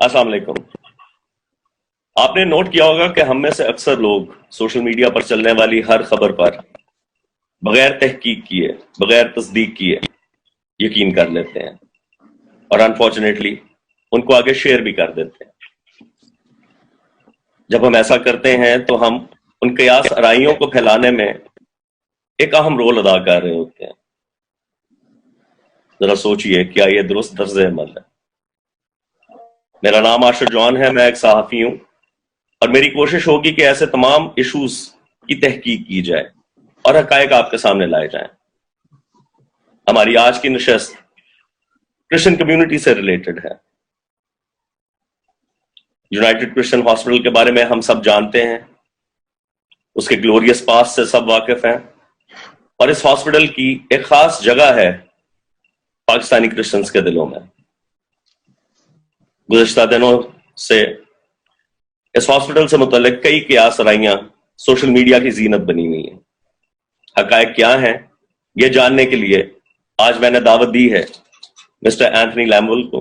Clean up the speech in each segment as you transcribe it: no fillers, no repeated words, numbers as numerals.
अस्सलाम वालेकुम। आपने नोट किया होगा कि हम में से अक्सर लोग सोशल मीडिया पर चलने वाली हर खबर पर बगैर तहकीक किए, बगैर तस्दीक किए यकीन कर लेते हैं और अनफॉर्चुनेटली उनको आगे शेयर भी कर देते हैं। जब हम ऐसा करते हैं तो हम उन कयास आराइयों को फैलाने में एक अहम रोल अदा कर रहे होते हैं। जरा सोचिए, क्या यह दुरुस्त तर्ज अमल है? मेरा नाम आशिर जॉन है, मैं एक सहाफ़ी हूं और मेरी कोशिश होगी कि ऐसे तमाम इश्यूज की तहकीक की जाए और हकायक आपके सामने लाए जाएं। हमारी आज की नशस्त क्रिश्चियन कम्युनिटी से रिलेटेड है। यूनाइटेड क्रिश्चियन हॉस्पिटल के बारे में हम सब जानते हैं, उसके ग्लोरियस पास्ट से सब वाकिफ हैं और इस हॉस्पिटल की एक खास जगह है पाकिस्तानी क्रिश्चियंस के दिलों में। गुज़श्ता दिनों से इस हॉस्पिटल से मुतल्लिक कई क़ियास आराइयां सोशल मीडिया की जीनत बनी हुई हैं। हकायक क्या हैं, ये जानने के लिए आज मैंने दावत दी है मिस्टर एंथनी लैमुएल को।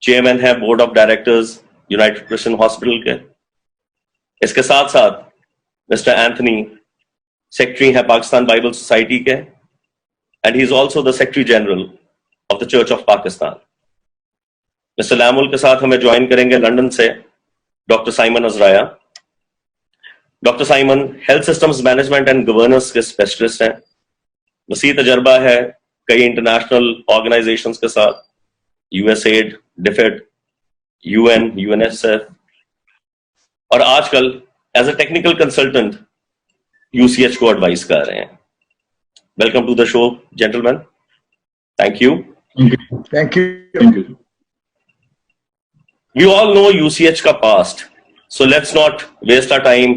चेयरमैन है board of directors United Christian hospital के। इसके साथ साथ मिस्टर एंथनी सेक्रेटरी है पाकिस्तान बाइबल सोसाइटी के and he is also the secretary general of the church of Pakistan. Mister Lemuel के साथ हमें ज्वाइन करेंगे लंदन से doctor Simon Azraya. Doctor Simon health systems management and governance के स्पेशलिस्ट हैं। वसी तजर्बा है कई इंटरनेशनल ऑर्गेनाइजेशंस के साथ, यूएसएड, डिफेड, यूएन, यूएनएसएफ और आजकल as a technical consultant UCH को एडवाइस कर रहे हैं। Welcome to the show gentleman. Thank you. Thank you. We all know UCH का past, so let's not waste our time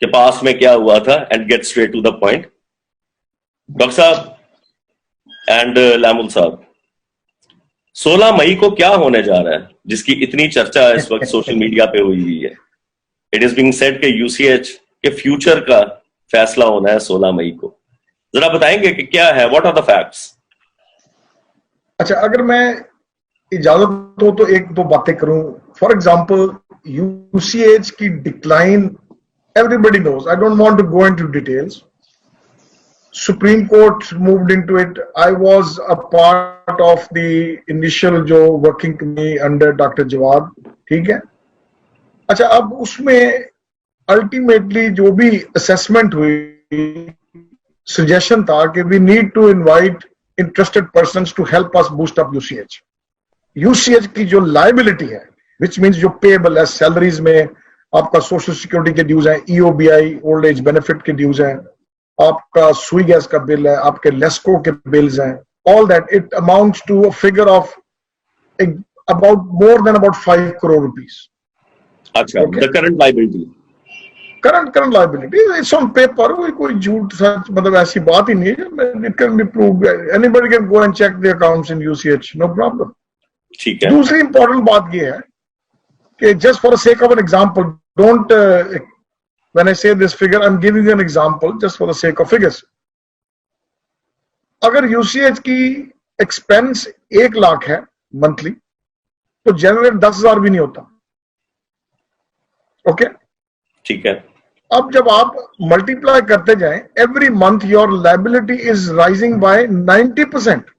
कि पास्ट में क्या हुआ था and get straight to the point. Doctor साहब एंड लैमुएल साहब, 16 मई को क्या होने जा रहा है जिसकी इतनी चर्चा इस वक्त सोशल मीडिया पे हुई है? इट इज बीइंग सेड कि UCH के फ्यूचर का फैसला होना है 16 मई को। जरा बताएंगे कि क्या है, व्हाट आर द फैक्ट्स? अच्छा, अगर मैं इजाजत हो तो एक दो बातें करूं। फॉर एग्जाम्पल यूसीएच की decline everybody knows, I don't want to go into details. Supreme Court moved into it, I was a part of the initial जो working committee under doctor Jawad, ठीक है। अच्छा, अब उसमें अल्टीमेटली जो भी असेसमेंट हुई, सजेशन था कि we need to invite interested persons to help us boost up UCH. UCH की जो लाइबिलिटी है, विच मीन्स जो पेएबल है, सैलरीज में आपका सोशल सिक्योरिटी के ड्यूज हैं, ईओबीआई ओल्ड एज बेनिफिट के ड्यूज हैं, आपका सुई गैस का बिल है, आपके लेस्को के बिल्स हैं, all that it amounts to a figure of about more than about 5 crore rupees. अच्छा, the current liability, current liability it's on paper, कोई झूठ सच मतलब ऐसी बात ही नहीं है। It can be proved, anybody can go and check the accounts in UCH, no problem. ठीक है। दूसरी इंपॉर्टेंट बात यह है कि just for sake of an example, don't when I से this figure, I am giving an example just for the sake of figures. अगर UCH की एक्सपेंस 1 लाख है मंथली, तो जनरेट 10,000 भी नहीं होता। ओके, ठीक है। अब जब आप मल्टीप्लाई करते जाएं, every month your liability is rising bye 90%।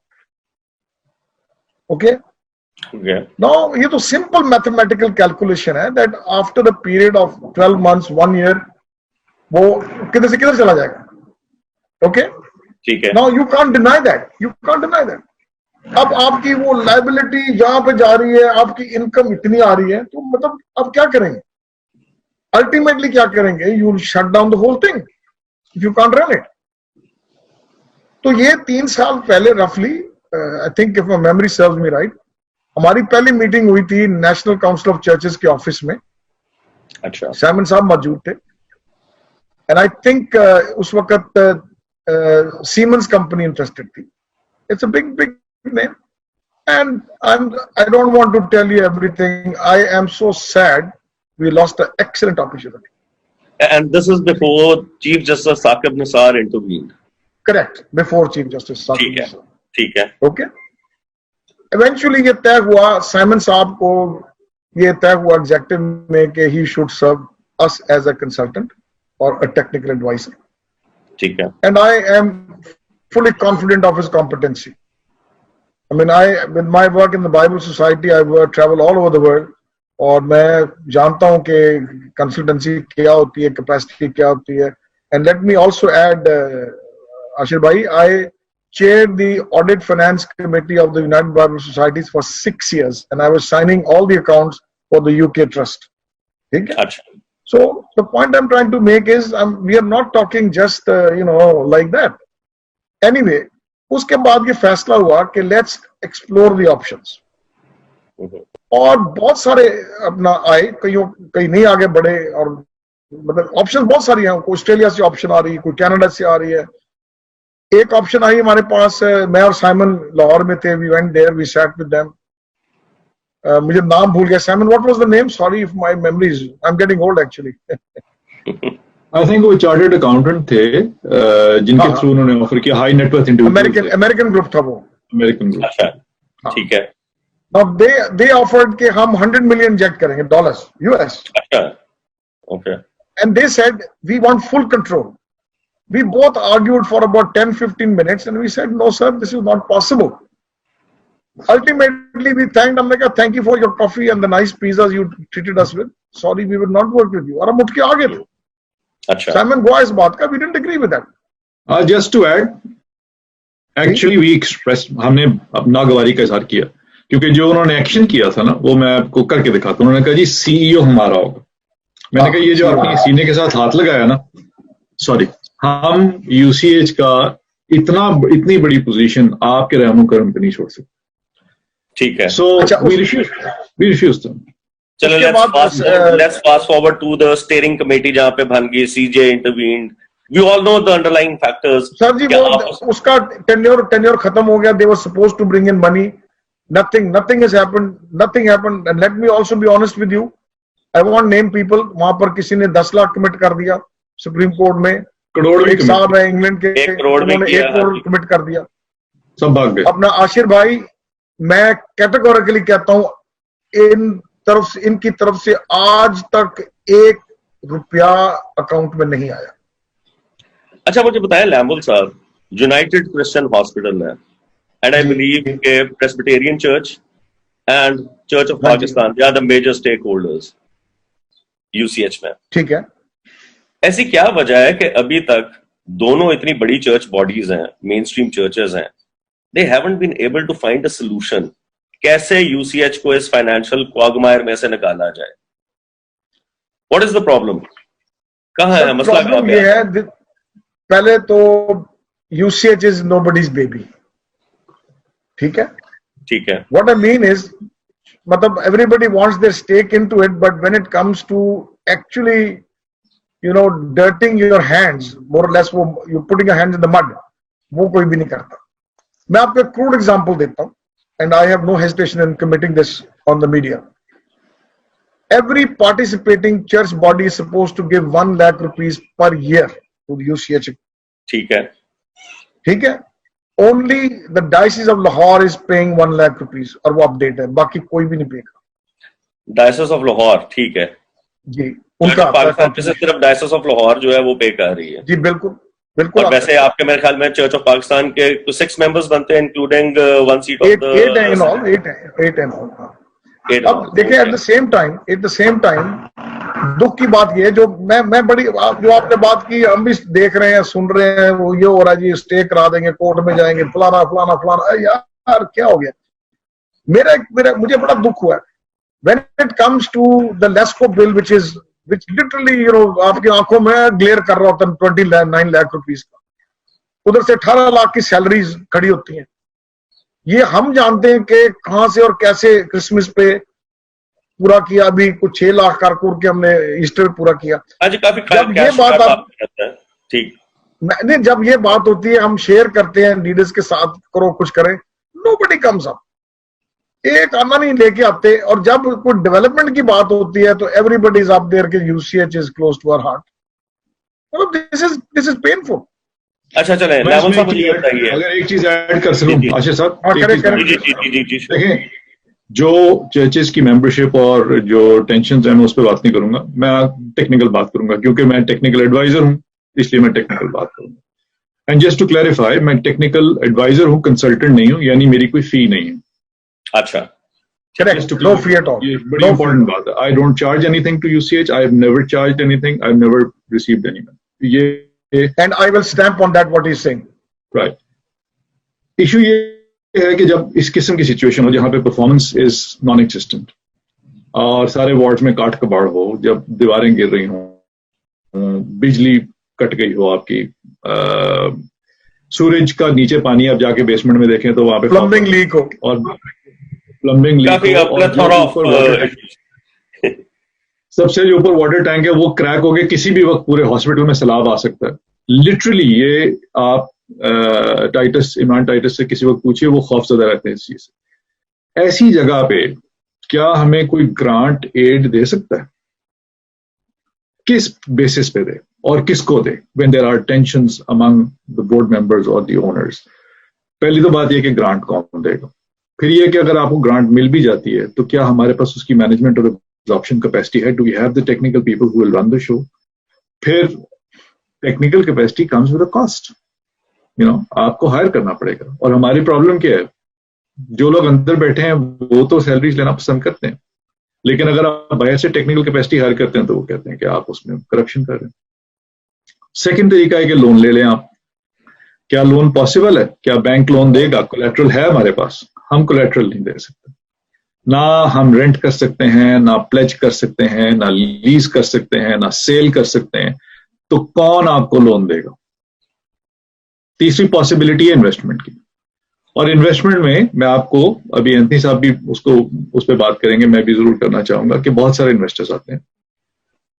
Okay, Now, ये तो सिंपल मैथमेटिकल कैलकुलेशन है that after the period of 12 months 1 year वो किधर से किधर चला जाएगा। ओके, ठीक है। Now you can't deny that, you can't deny that. अब आपकी वो लायबिलिटी जहां पे जा रही है, आपकी इनकम इतनी आ रही है, तो मतलब अब क्या करेंगे? अल्टीमेटली क्या करेंगे? You will shut down the whole thing if you can't run it. तो ये 3 साल पहले रफली, I think if my memory serves me right, हमारी पहली मीटिंग हुई थी नेशनल काउंसिल ऑफ चर्चेस के ऑफिस में। अच्छा, साइमन साहब मौजूद थे एंड आई थिंक उस वक्त सीमेंस कंपनी इंटरेस्टेड थी। It's a big big name and I don't want to tell you everything. I am so sad, we lost an excellent opportunity. And this is before chief justice Saqib Nisar intervened. Correct, before chief justice Saqib Nisar. ठीक है। Okay, eventually ये तय हुआ, Simon साहब को ये तय हुआ एग्जेक्टिव में कि he should serve us as a consultant और अ टेक्निकल एडवाइजर. ठीक है. And I am fully confident of his competency. I mean, with my work in the Bible Society, I travel all over the world. और मैं जानता हूँ कि consultancy क्या होती है, कैपेसिटी क्या होती है. And let me also add, Ashir bhai, I chaired the Audit Finance Committee of the United Bible Societies for 6 years, and I was signing all the accounts for the UK Trust. ठीक है? अच्छा. So the point I'm trying to make is, we are not talking just like that. Anyway, उसके बाद ये फैसला हुआ कि let's explore the options. और बहुत सारे अपना आए, कई नहीं आगे बढ़े, और मतलब ऑप्शन बहुत सारी हैं. कोई ऑस्ट्रेलिया से ऑप्शन आ रही है, कोई कनाडा से आ रही है. एक ऑप्शन आई हमारे पास, मैं और साइमन लाहौर में थे. We went there, we sat with them. मुझे नाम भूल गया. Simon, what was the name? Sorry if my memories, I am getting old actually. I think वो चार्टर्ड अकाउंटेंट थे, जिनके थ्रू उन्होंने ऑफर किया. High net worth individual, American group था वो. American group. अच्छा, ठीक है. Now they offered कि हम 100 million इंजेक्ट करेंगे डॉलर्स US. अच्छा, okay. And they said we want full control. We both argued for about 10-15 minutes and we said no sir, this is not possible. Ultimately we thanked, हमने कहा thank you for your coffee and the nice pizzas you treated us with. Sorry, we will not work with you. और हम उठ के आ गए थे. अच्छा. Simon हुआ इस बात का, we didn't agree with that. Just to add, actually we expressed, हमने नागवारी का इजहार किया, क्योंकि जो उन्होंने एक्शन किया था ना, वो मैं आपको करके दिखाता हूँ. उन्होंने कहा जी CEO हमारा होगा. मैंने कहा ये जो आपने सीने के साथ हाथ लगाया ना, सॉरी, हम UCH का इतनी बड़ी पोजीशन आपके रहमो करम पे नहीं छोड़ सकते. ठीक है. So we refused them. चलो, let's fast forward to the steering committee जहाँ पे भानगी CJ intervened. We all know the underlying factors. Sir ji, वो उसका टेन्योर खत्म हो गया. They were supposed to bring in money. Nothing has happened. Nothing happened. And let me also be honest with you. I won't name people. वहां पर किसी ने 10 lakh commit कर दिया सुप्रीम कोर्ट में. करोड़ एक साहब है इंग्लैंड के, 1 करोड़ उन्होंने 1 करोड़ कमिट कर दिया. सब भाग गए. अपना आशिर भाई, मैं कैटेगोरिकली कहता हूं, इनकी तरफ से आज तक 1 रुपया अकाउंट में नहीं आया. अच्छा, मुझे बताएं लैम्बुल साहब, यूनाइटेड क्रिश्चियन हॉस्पिटल है, and I believe के Presbyterian Church and Church of Pakistan, they are the major stakeholders UCH में. ठीक है. ऐसी क्या वजह है कि अभी तक दोनों इतनी बड़ी चर्च बॉडीज हैं, मेन स्ट्रीम चर्चेस हैं, they haven't been able to find a solution कैसे UCH को इस फाइनेंशियल क्वागमायर में से निकाला जाए? What is the problem? कहाँ है मसला? कहाँ पे है? पहले तो UCH is nobody's baby. ठीक है. ठीक है. What I mean is, मतलब everybody wants their stake into it, but when it comes to actually, dirting your hands, more or less, you're putting your hands in the mud, वो कोई भी नहीं करता. मैं आपको एक crude example देता हूँ, and I have no hesitation in committing this on the media. Every participating church body is supposed to give 1 lakh rupees per year to the UCH. ठीक है. ठीक है. Only the Diocese of Lahore is paying 1 lakh rupees, और वो update है, बाकी कोई भी नहीं पे कर. Diocese of Lahore, ठीक है जी, उनका पाकिस्तान से सिर्फ Diocese of Lahore जो है वो पे कर रही है. जी बिल्कुल. और वैसे आपके मेरे ख्याल में चर्च ऑफ पाकिस्तान के 6 मेंबर्स बनते हैं, including 1 seat of the 8 and all. अब देखिए, एट द सेम टाइम दुख की बात ये है, जो मैं बड़ी जो आपने बात की, हम भी देख रहे हैं, सुन रहे हैं, वो ये हो रहा है जी, स्टे करा देंगे, कोर्ट में जाएंगे, फलाना. यार क्या हो गया? मुझे बड़ा दुख हुआ है when it comes to the LESCO bill, which literally, आपकी आंखों में ग्लेयर कर रहा होता है 29 लाख रुपीस का. उधर से 18 लाख की सैलरीज खड़ी होती हैं. ये हम जानते हैं कि कहां से और कैसे क्रिसमस पे पूरा किया. अभी कुछ 6 लाख कारकुन के हमने ईस्टर पूरा किया. आज काफी जब ये बात आप ठीक नहीं, जब ये बात होती है, हम शेयर करते हैं लीडर्स के साथ, करो कुछ करें, नोबडी कम्स अप, एक आना नहीं लेके आते. और जब कोई डेवलपमेंट की बात होती है तो एवरीबडी इज अप देयर के UCH is close to our heart. This is painful. अच्छा चले मैं नावल इसमें साहब मुझे ये बताइए। अगर एक चीज ऐड कर जी, सकूं जी। आशीष साहब, हाँ, एक करें, चीज करें। add जी कर सकूं। जी जी जी देखें, जो चर्चेस की मेंबरशिप और जो टेंशन है मैं उस पर बात नहीं करूंगा, मैं टेक्निकल बात करूंगा क्योंकि मैं टेक्निकल एडवाइजर हूं, इसलिए मैं टेक्निकल बात करूंगा। एंड जस्ट टू क्लैरिफाई, मैं टेक्निकल एडवाइजर हूं, कंसल्टेंट नहीं हूं, यानी मेरी कोई फी नहीं है। अच्छा Just Correct. to No clarify, fee at all. ये बड़ी No इंपॉर्टेंट fee. बात है। I don't charge anything to UCH. I have never charged anything. I've never received any money. ये And I will stamp on that what he's saying. right. Issue ये है कि जब इस किस्म की सिचुएशन हो जहां पे परफॉर्मेंस इज नॉन एग्जिस्टेंट और सारे वार्ड्स में काट कबाड़ हो, जब दीवारें गिर रही हों, बिजली कट गई हो आपकी, सूरज का नीचे पानी आप जाके बेसमेंट में देखें तो वहां पे Plumbing leak हो. और प्लम्बिंग लीक काफी हो और जो plethora of ऊपर वाटर टैंक, सबसे जो ऊपर वाटर टैंक है वो क्रैक हो गया, किसी भी वक्त पूरे हॉस्पिटल में सैलाब आ सकता है। लिटरली ये आप टाइटस, इमरान टाइटस से किसी वक्त पूछिए, वो खौफजदा रहते हैं इस चीज से। ऐसी जगह पे क्या हमें कोई ग्रांट एड दे सकता है? किस बेसिस पे दे और किसको दे when there are tensions among the board members और द ओनर्स? पहली तो बात यह कि ग्रांट कौन देगा, फिर यह कि अगर आपको ग्रांट मिल भी जाती है तो क्या हमारे पास उसकी मैनेजमेंट और एब्जॉर्प्शन कैपेसिटी है? Do we have the technical people who will run the show? फिर technical capacity comes with a cost, you know, आपको हायर करना पड़ेगा। और हमारी प्रॉब्लम क्या है, जो लोग अंदर बैठे हैं वो तो सैलरीज लेना पसंद करते हैं, लेकिन अगर आप बाहर से टेक्निकल कैपेसिटी हायर करते हैं तो वो कहते हैं कि आप उसमें करप्शन कर रहे हैं। सेकंड तरीका है कि लोन ले लें आप। क्या लोन पॉसिबल है? क्या बैंक लोन देगा? कोलैटरल है हमारे पास, हम कोलैटरल नहीं दे सकते। ना हम रेंट कर सकते हैं, ना प्लेज कर सकते हैं, ना लीज कर सकते हैं, ना सेल कर सकते हैं, तो कौन आपको लोन देगा? तीसरी पॉसिबिलिटी है इन्वेस्टमेंट की। और इन्वेस्टमेंट में मैं आपको, अभी एंथनी साहब भी उसको उस पर बात करेंगे, मैं भी जरूर करना चाहूंगा कि बहुत सारे इन्वेस्टर्स आते हैं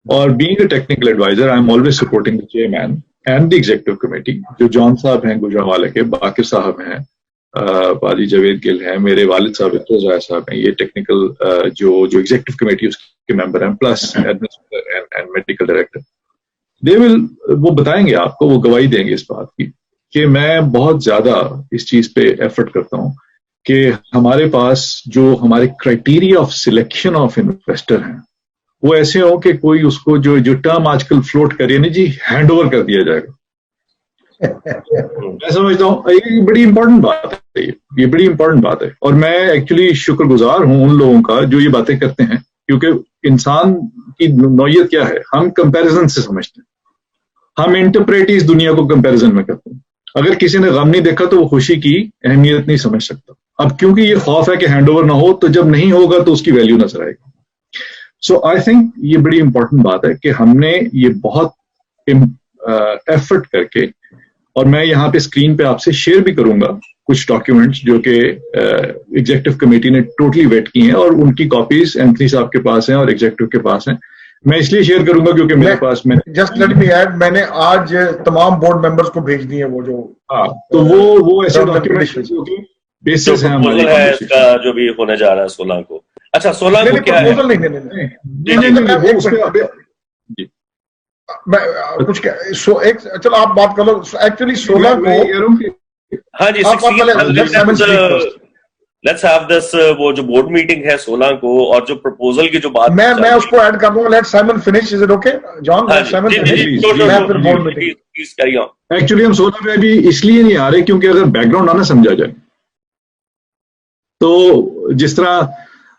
और being a technical advisor I am always supporting the chairman and the executive committee. जो जॉन साहब हैं गुजरांवाले के, बाकिर साहब हैं, पाजी जावेद गिल हैं, मेरे वालिद साहब इफ्तोज राय साहब हैं, ये टेक्निकल जो एग्जीक्यूटिव कमेटी उसके मेंबर हैं, plus administrator and medical director. They will, वो बताएंगे आपको, वो गवाही देंगे इस बात की कि मैं बहुत ज्यादा इस चीज पे एफर्ट करता हूं कि हमारे पास जो हमारे criteria of selection of investor हैं वो ऐसे हो कि कोई उसको जो टर्म आजकल फ्लोट करिए ना जी, हैंड ओवर कर दिया जाएगा। मैं समझता हूँ ये बड़ी इंपॉर्टेंट बात है, ये बड़ी इंपॉर्टेंट बात है। और मैं एक्चुअली शुक्रगुजार हूं उन लोगों का जो ये बातें करते हैं, क्योंकि इंसान की नौयत क्या है, हम कंपैरिजन से समझते हैं, हम इंटरप्रेट इस दुनिया को कंपैरिजन में करते हैं। अगर किसी ने गम नहीं देखा तो वो खुशी की अहमियत नहीं समझ सकता। अब क्योंकि ये खौफ है कि हैंडओवर ना हो, तो जब नहीं होगा तो उसकी वैल्यू नजर आएगी। सो आई थिंक ये बड़ी इंपॉर्टेंट बात है कि हमने ये बहुत एफर्ट करके, और मैं यहाँ पे स्क्रीन पे आपसे शेयर भी करूंगा कुछ डॉक्यूमेंट्स जो कि एग्जीक्यूटिव कमेटी ने टोटली वेट की हैं, और उनकी कॉपीज एंथनी साहब के पास हैं और एग्जीक्यूटिव के पास हैं। मैं इसलिए शेयर करूंगा क्योंकि मेरे पास में जस्ट लेट मी ऐड, मैंने आज तमाम बोर्ड मेंबर्स को भेज दिए वो जो, हाँ, तो वो ऐसे डॉक्यूमेंट्स बेसिस है हमारी है इसका जो भी होने जा रहा है 16 को। अच्छा 16 को क्या है? प्रपोजल नहीं, वो उस पे जी मैं कुछ क्या, सो एक, चलो आप बात कर लो। एक्चुअली 16 को, हाँ जी, आप पहले लेट्स हैव दिस, वो जो बोर्ड मीटिंग है 16 को, और जो प्रपोजल की जो बात मैं उसको ऐड कर दूंगा। Let Simon finish, is it okay John? Let Simon finish, मैं फिर board meeting. Please carry on. Actually हम 16 पे अभी इसलिए नहीं आ रहे क्योंकि अगर बैकग्राउंड ना समझा जाए तो जिस तरह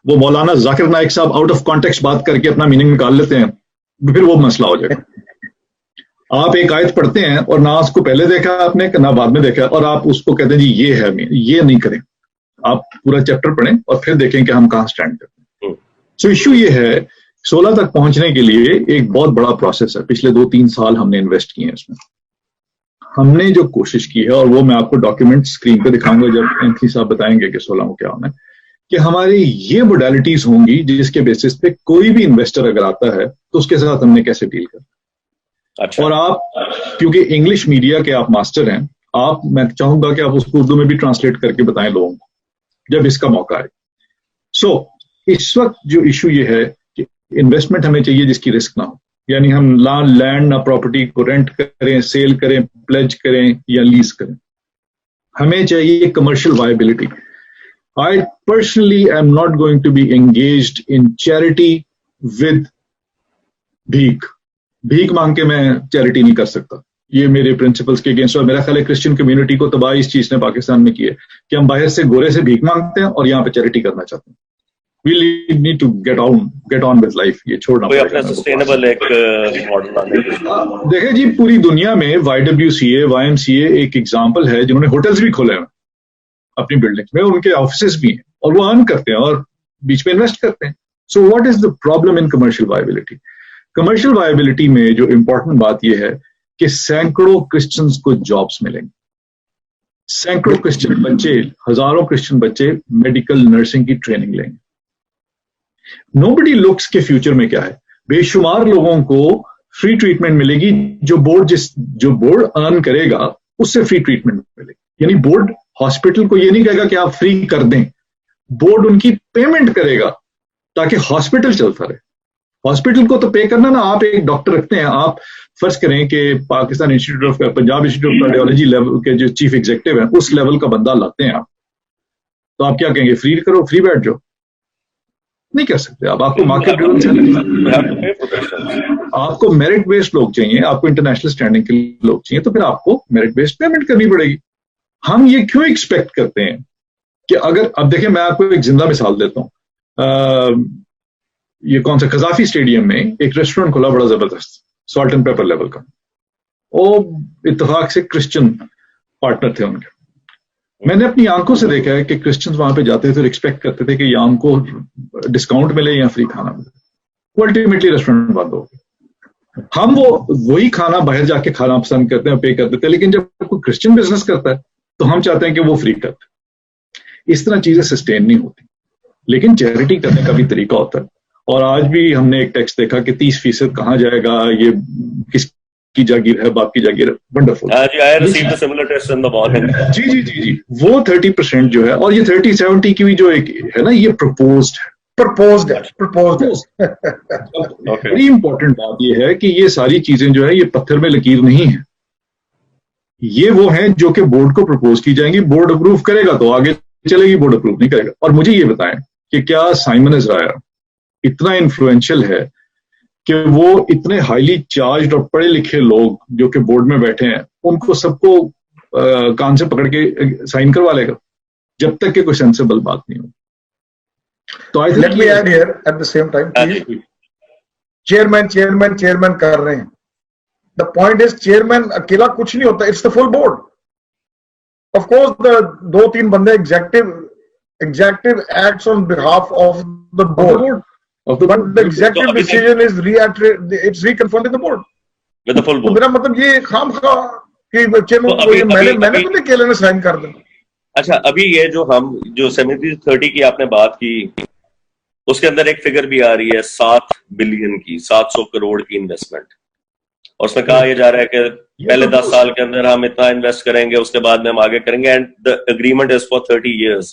वो मौलाना जाकिर नाइक साहब आउट ऑफ कॉन्टेक्स्ट बात करके अपना मीनिंग निकाल लेते हैं, फिर वो मसला हो जाएगा। आप एक आयत पढ़ते हैं और ना उसको पहले देखा आपने ना बाद में देखा, और आप उसको कहते हैं जी ये है, ये नहीं करें। आप पूरा चैप्टर पढ़ें और फिर देखें कि हम कहां स्टैंड करते हैं। सो इश्यू ये है, 16 तक पहुंचने के लिए एक बहुत बड़ा प्रोसेस है। पिछले 2-3 साल हमने इन्वेस्ट किए हैं इसमें। हमने जो कोशिश की है, और वो मैं आपको डॉक्यूमेंट स्क्रीन पे दिखाऊंगा जब एंथनी साहब बताएंगे कि 16 को क्या होना है, कि हमारी ये मोडालिटीज होंगी जिसके बेसिस पे कोई भी इन्वेस्टर अगर आता है तो उसके साथ हमने कैसे डील करना। अच्छा। और आप क्योंकि इंग्लिश मीडिया के आप मास्टर हैं, आप, मैं चाहूंगा कि आप उसको उर्दू में भी ट्रांसलेट करके बताएं लोगों को जब इसका मौका आए। सो इस वक्त जो इशू ये है कि इन्वेस्टमेंट हमें चाहिए जिसकी रिस्क ना हो। यानी हम ना लैंड ना प्रॉपर्टी को रेंट करें, सेल करें, प्लेज करें या लीज करें। हमें चाहिए commercial viability. I personally am not going to be engaged in charity with भीख मांग के मैं चैरिटी नहीं कर सकता। ये मेरे प्रिंसिपल्स के अगेंस्ट, और मेरा ख्याल है क्रिश्चियन कम्युनिटी को तबाही इस चीज ने पाकिस्तान में की है कि हम बाहर से गोरे से भीख मांगते हैं और यहाँ पे चैरिटी करना चाहते हैं। We need to get on with life। ये छोड़ना कोई अपना सस्टेनेबल एक मॉडल लाने की। देखिए जी, पूरी दुनिया में YWCA, YMCA एक एग्जाम्पल है जिन्होंने होटल्स भी खोले हैं अपनी बिल्डिंग में, उनके ऑफिसेज भी हैं और वो अर्न करते हैं और बीच में इन्वेस्ट करते हैं। So what is the problem in commercial viability? Commercial viability में जो इंपॉर्टेंट बात यह है कि सैकड़ों क्रिश्चियंस को जॉब्स मिलेंगे, सैकड़ों क्रिश्चियन बच्चे, हजारों क्रिश्चियन बच्चे मेडिकल नर्सिंग की ट्रेनिंग लेंगे। नोबडी लुक्स के फ्यूचर में क्या है, बेशुमार लोगों को फ्री ट्रीटमेंट मिलेगी। जो बोर्ड अर्न करेगा उससे फ्री ट्रीटमेंट मिलेगी। यानी बोर्ड हॉस्पिटल को ये नहीं कहेगा कि आप फ्री कर दें, बोर्ड उनकी पेमेंट करेगा ताकि हॉस्पिटल चलता रहे। हॉस्पिटल को तो पे करना ना, आप एक डॉक्टर रखते हैं, आप फर्ज करें कि Pakistan institute of Punjab institute of cardiology level के जो चीफ एग्जीक्यूटिव हैं उस लेवल का बंदा लाते हैं आप, तो आप क्या कहेंगे, फ्री करो, फ्री बैठ जाओ? नहीं कर सकते आप। आपको मार्केट ड्रिवन चैलेंज, आपको मेरिट बेस्ड लोग चाहिए, आपको इंटरनेशनल स्टैंडिंग के लोग चाहिए, तो फिर आपको मेरिट बेस्ड पेमेंट करनी पड़ेगी। हम ये क्यों एक्सपेक्ट करते हैं कि अगर, अब देखिए मैं आपको एक जिंदा मिसाल देता हूं। ये कौन सा कजाफी स्टेडियम में एक रेस्टोरेंट खुला बड़ा जबरदस्त, सॉल्ट एंड पेपर लेवल का। वो इत्तेफाक से क्रिश्चियन पार्टनर थे उनके। मैंने अपनी आंखों से देखा है कि क्रिश्चियंस वहां पे जाते थे और एक्सपेक्ट करते थे कि या उनको डिस्काउंट मिले या फ्री खाना मिले। वो अल्टीमेटली रेस्टोरेंट बंद हो गए। हम वही खाना बाहर जाके खाना पसंद करते हैं, पे कर देते हैं, लेकिन जब कोई क्रिश्चियन बिजनेस करता है तो हम चाहते हैं कि वो फ्री करते। इस तरह चीजें सस्टेन नहीं होती। लेकिन चैरिटी करने का भी तरीका होता है। और आज भी हमने एक टेक्स्ट देखा कि 30% कहाँ जाएगा, ये किसकी जागीर है, बाप की जागीर है। वंडरफुल। जी, वो 30% जो है, और ये 30-70 की भी जो एक है ना, ये प्रपोज्ड है। बड़ी इंपॉर्टेंट बात ये है कि ये सारी चीजें जो है ये पत्थर में लकीर नहीं है। ये वो हैं जो कि बोर्ड को प्रपोज की जाएंगी, बोर्ड अप्रूव करेगा तो आगे चलेगी, बोर्ड अप्रूव नहीं करेगा। और मुझे ये बताएं कि क्या साइमन इज़राया इतना इन्फ्लुएंशियल है कि वो इतने हाईली चार्ज और पढ़े लिखे लोग जो कि बोर्ड में बैठे हैं उनको सबको कान से पकड़ के साइन करवा लेगा जब तक कि कोई सेंसिबल बात नहीं हो? तो I let me add here at the same time, chairman कर रहे हैं। द पॉइंट इज चेयरमैन अकेला कुछ नहीं होता, it's the full board. Of course the 2-3 बंदे executive acts on behalf of the board, but the executive decision is it's reconfirmed in the board with the full board। मेरा मतलब ये खामखा कि chairman मैंने तो नहीं केले ने साइन कर देना। अच्छा, अभी ये जो 70-30 की आपने बात की, उसके अंदर एक फिगर भी आ रही है 7 बिलियन की, 700 करोड़ की इन्वेस्टमेंट। और उसमें कहा यह जा रहा है कि पहले 10 साल के अंदर हम इतना इन्वेस्ट करेंगे, उसके बाद में हम आगे करेंगे, and the agreement is for 30 years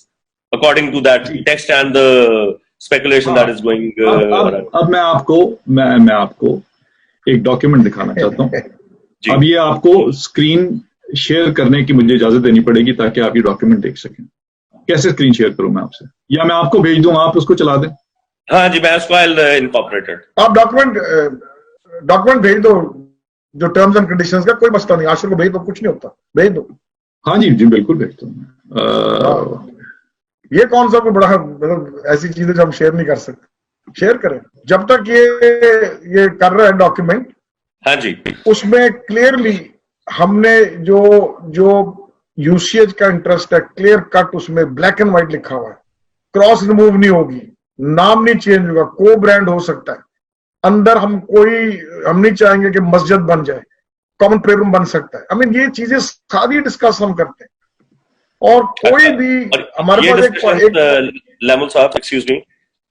according to that text and the speculation that is going. अब मैं आपको एक डॉक्यूमेंट दिखाना चाहता हूं। अब ये आपको स्क्रीन शेयर करने की मुझे इजाजत देनी पड़ेगी ताकि आप ये डॉक्यूमेंट देख सकें। कैसे स्क्रीन शेयर करूं मैं आपसे, या मैं आपको भेज दूं, आप उसको चला दें? हाँ जी, मैं उसको इनकॉर्पोरेटेड। आप डॉक्यूमेंट भेज दो, जो टर्म्स एंड कंडीशंस का, कोई मसला नहीं। आशिर को भेज दो, कुछ नहीं होता, भेज दो। हाँ जी बिल्कुल भेज दो। ये कौन सा कोई बड़ा मतलब ऐसी चीजें जो हम शेयर नहीं कर सकते, शेयर करें। जब तक ये कर रहा है डॉक्यूमेंट, हाँ जी, उसमें क्लियरली हमने जो यूसीएच का इंटरेस्ट है, क्लियर कट उसमें ब्लैक एंड व्हाइट लिखा हुआ है। क्रॉस रिमूव नहीं होगी, नाम नहीं चेंज होगा, को ब्रांड हो सकता है। अंदर हम नहीं चाहेंगे कि मस्जिद बन जाए, कॉमन प्रेयर रूम बन सकता है। आई मीन ये चीजें सारी डिस्कस हम करते हैं। और कोई भी हमारे पास लेमन साहब, एक्सक्यूज मी,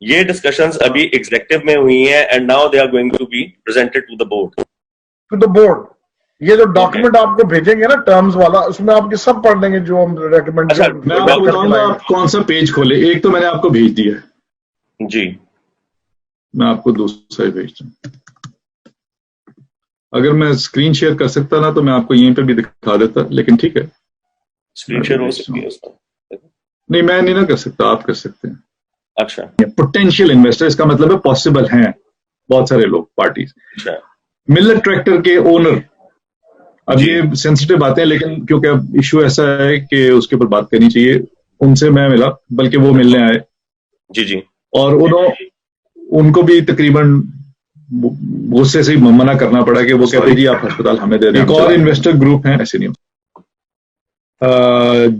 ये डिस्कशंस अभी एग्जीक्यूटिव में हुई हैं and now they are going to be presented to the board. ये जो डॉक्यूमेंट आपको भेजेंगे ना टर्म्स वाला, उसमें आप ये सब पढ़ लेंगे जो हम रेकमेंड। मैं आपको बताऊंगा आप कौन सा पेज खोले। एक तो मैंने आपको भेज दिया है जी, मैं आपको दूसरा ही भेजता हूँ। अगर मैं स्क्रीन शेयर कर सकता ना तो मैं आपको यहीं पे भी दिखा देता, लेकिन ठीक है, स्क्रीन शेयर हो सकती है उसमें? नहीं मैं नहीं ना कर सकता, आप कर सकते हैं। अच्छा पोटेंशियल इन्वेस्टर, इसका मतलब है पॉसिबल हैं बहुत सारे लोग, पार्टीज। अच्छा मिलर ट्रैक्टर के ओनर, अब जी। ये सेंसिटिव बातें हैं, लेकिन क्योंकि अब इशू ऐसा है कि उसके ऊपर बात करनी चाहिए, उनसे मैं मिला, बल्कि वो मिलने आए, जी जी और उनको भी तकरीबन गुस्से से ही मना करना पड़ा कि वो कहते जी आप अस्पताल हमें दे दें। एक और इन्वेस्टर ग्रुप है, ऐसे नहीं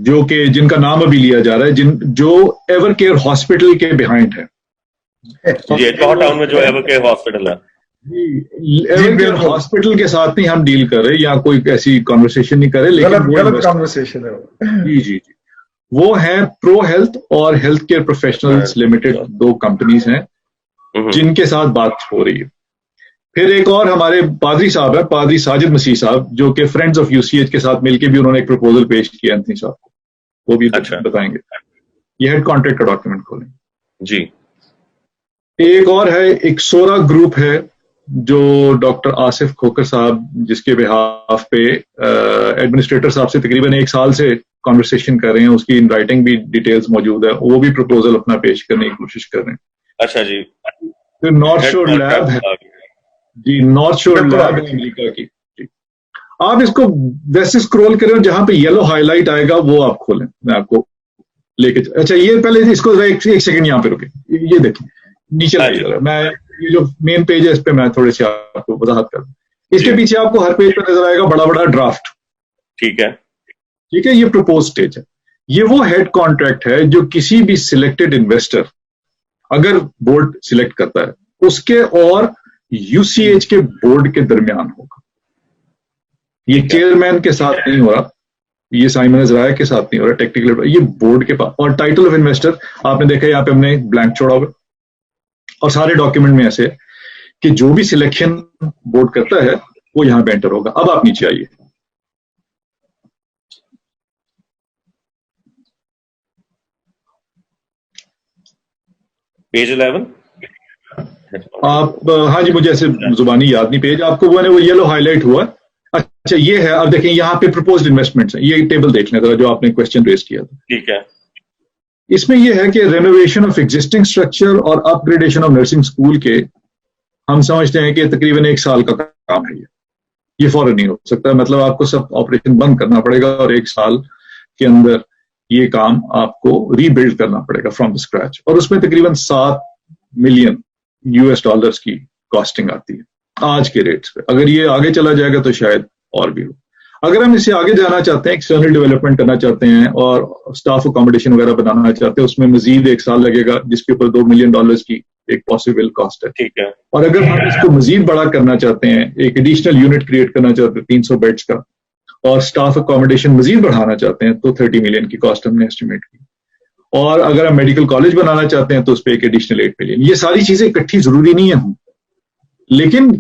जो कि जिनका नाम अभी लिया जा रहा है, जो एवर केयर हॉस्पिटल के बिहाइंड है। जी, जॉर्ज टाउन में जो एवर केयर हॉस्पिटल है, एवर केयर हॉस्पिटल के साथ नहीं हम डील कर रहे या कोई ऐसी कॉन्वर्सेशन नहीं कर रहे, लेकिन गलत कॉन्वर्सेशन है वो। जी जी जी, वो है प्रो हेल्थ और हेल्थ केयर प्रोफेशनल्स लिमिटेड, दो कंपनीज हैं जिनके साथ बात हो रही है। फिर एक और हमारे पादरी साहब है, पादरी साजिद मसीह साहब, जो कि फ्रेंड्स ऑफ यूसीएच के साथ मिलकर भी उन्होंने एक प्रपोजल पेश किया एंथनी साहब को, वो भी बताएंगे। ये हेड कॉन्ट्रैक्ट का डॉक्यूमेंट खोलें जी। एक और है, एक सोरा ग्रुप है जो डॉक्टर आसिफ खोकर साहब, जिसके बिहाफ पे एडमिनिस्ट्रेटर साहब से तकरीबन 1 साल से कॉन्वर्सेशन कर रहे हैं, उसकी इन राइटिंग भी डिटेल्स मौजूद है, वो भी प्रपोजल अपना पेश करने की कोशिश कर रहे हैं। अच्छा जी। फिर नॉर्थ शोर लैब है जी, नॉर्थ शोर लैब है अमेरिका की जी। आप इसको वैसे स्क्रॉल करें, जहां पे येलो हाईलाइट आएगा वो आप खोलें, मैं आपको लेके। अच्छा ये पहले इसको एक सेकंड यहाँ पे रुके, ये देखिए नीचे लाइए, मैं ये जो मेन पेज है इस पे मैं थोड़ी सी आपको वजाहत कर दूं। इसके पीछे आपको हर पेज पर नजर आएगा बड़ा बड़ा ड्राफ्ट। ठीक है ठीक है, ये प्रपोज स्टेज है। ये वो हेड कॉन्ट्रैक्ट है जो किसी भी सिलेक्टेड इन्वेस्टर, अगर बोर्ड सिलेक्ट करता है, उसके और यूसीएच के बोर्ड के दरमियान होगा। ये चेयरमैन के साथ नहीं हो रहा, ये साइमन ज़राया के साथ नहीं हो रहा, टेक्निकल, ये बोर्ड के पास। और टाइटल ऑफ इन्वेस्टर आपने देखा, यहाँ पे हमने ब्लैंक छोड़ा हुआ, और सारे डॉक्यूमेंट में ऐसे है कि जो भी सिलेक्शन बोर्ड करता है वो यहां पे एंटर होगा। अब आप नीचे आइए, पेज 11 आप, हाँ जी, मुझे ऐसे जुबानी याद नहीं पेज, आपको वो येलो हाईलाइट हुआ। अच्छा ये है, अब देखें यहाँ पे प्रपोज्ड इन्वेस्टमेंट्स है, ये टेबल देख लें जो आपने क्वेश्चन रेज किया था। ठीक है, इसमें यह है कि रेनोवेशन ऑफ एग्जिस्टिंग स्ट्रक्चर और अपग्रेडेशन ऑफ नर्सिंग स्कूल के, हम समझते हैं कि तकरीबन 1 साल का काम है। ये फौरन नहीं हो सकता, मतलब आपको सब ऑपरेशन बंद करना पड़ेगा और 1 साल के अंदर ये काम आपको रीबिल्ड करना पड़ेगा फ्रॉम द स्क्रैच, और उसमें तकरीबन $7 मिलियन की कॉस्टिंग आती है आज के रेट्स पे। अगर ये आगे चला जाएगा तो शायद और भी हो। अगर हम इससे आगे जाना चाहते हैं, एक्सटर्नल डेवलपमेंट करना चाहते हैं और स्टाफ अकोमोडेशन वगैरह बनाना चाहते हैं, उसमें मजीद 1 साल लगेगा, जिसके ऊपर $2 मिलियन की एक पॉसिबल कॉस्ट है। ठीक है। और अगर हम इसको मजीद बड़ा करना चाहते हैं, एक एडिशनल यूनिट क्रिएट करना चाहते हैं 300 बेड्स का, और स्टाफ अकोमोडेशन मजीद बढ़ाना चाहते हैं, तो 30 मिलियन की कॉस्ट हमने एस्टिमेट की। और अगर हम मेडिकल कॉलेज बनाना चाहते हैं तो उस पर एक एडिशनल 8 मिलियन। ये सारी चीजें इकट्ठी जरूरी नहीं है, लेकिन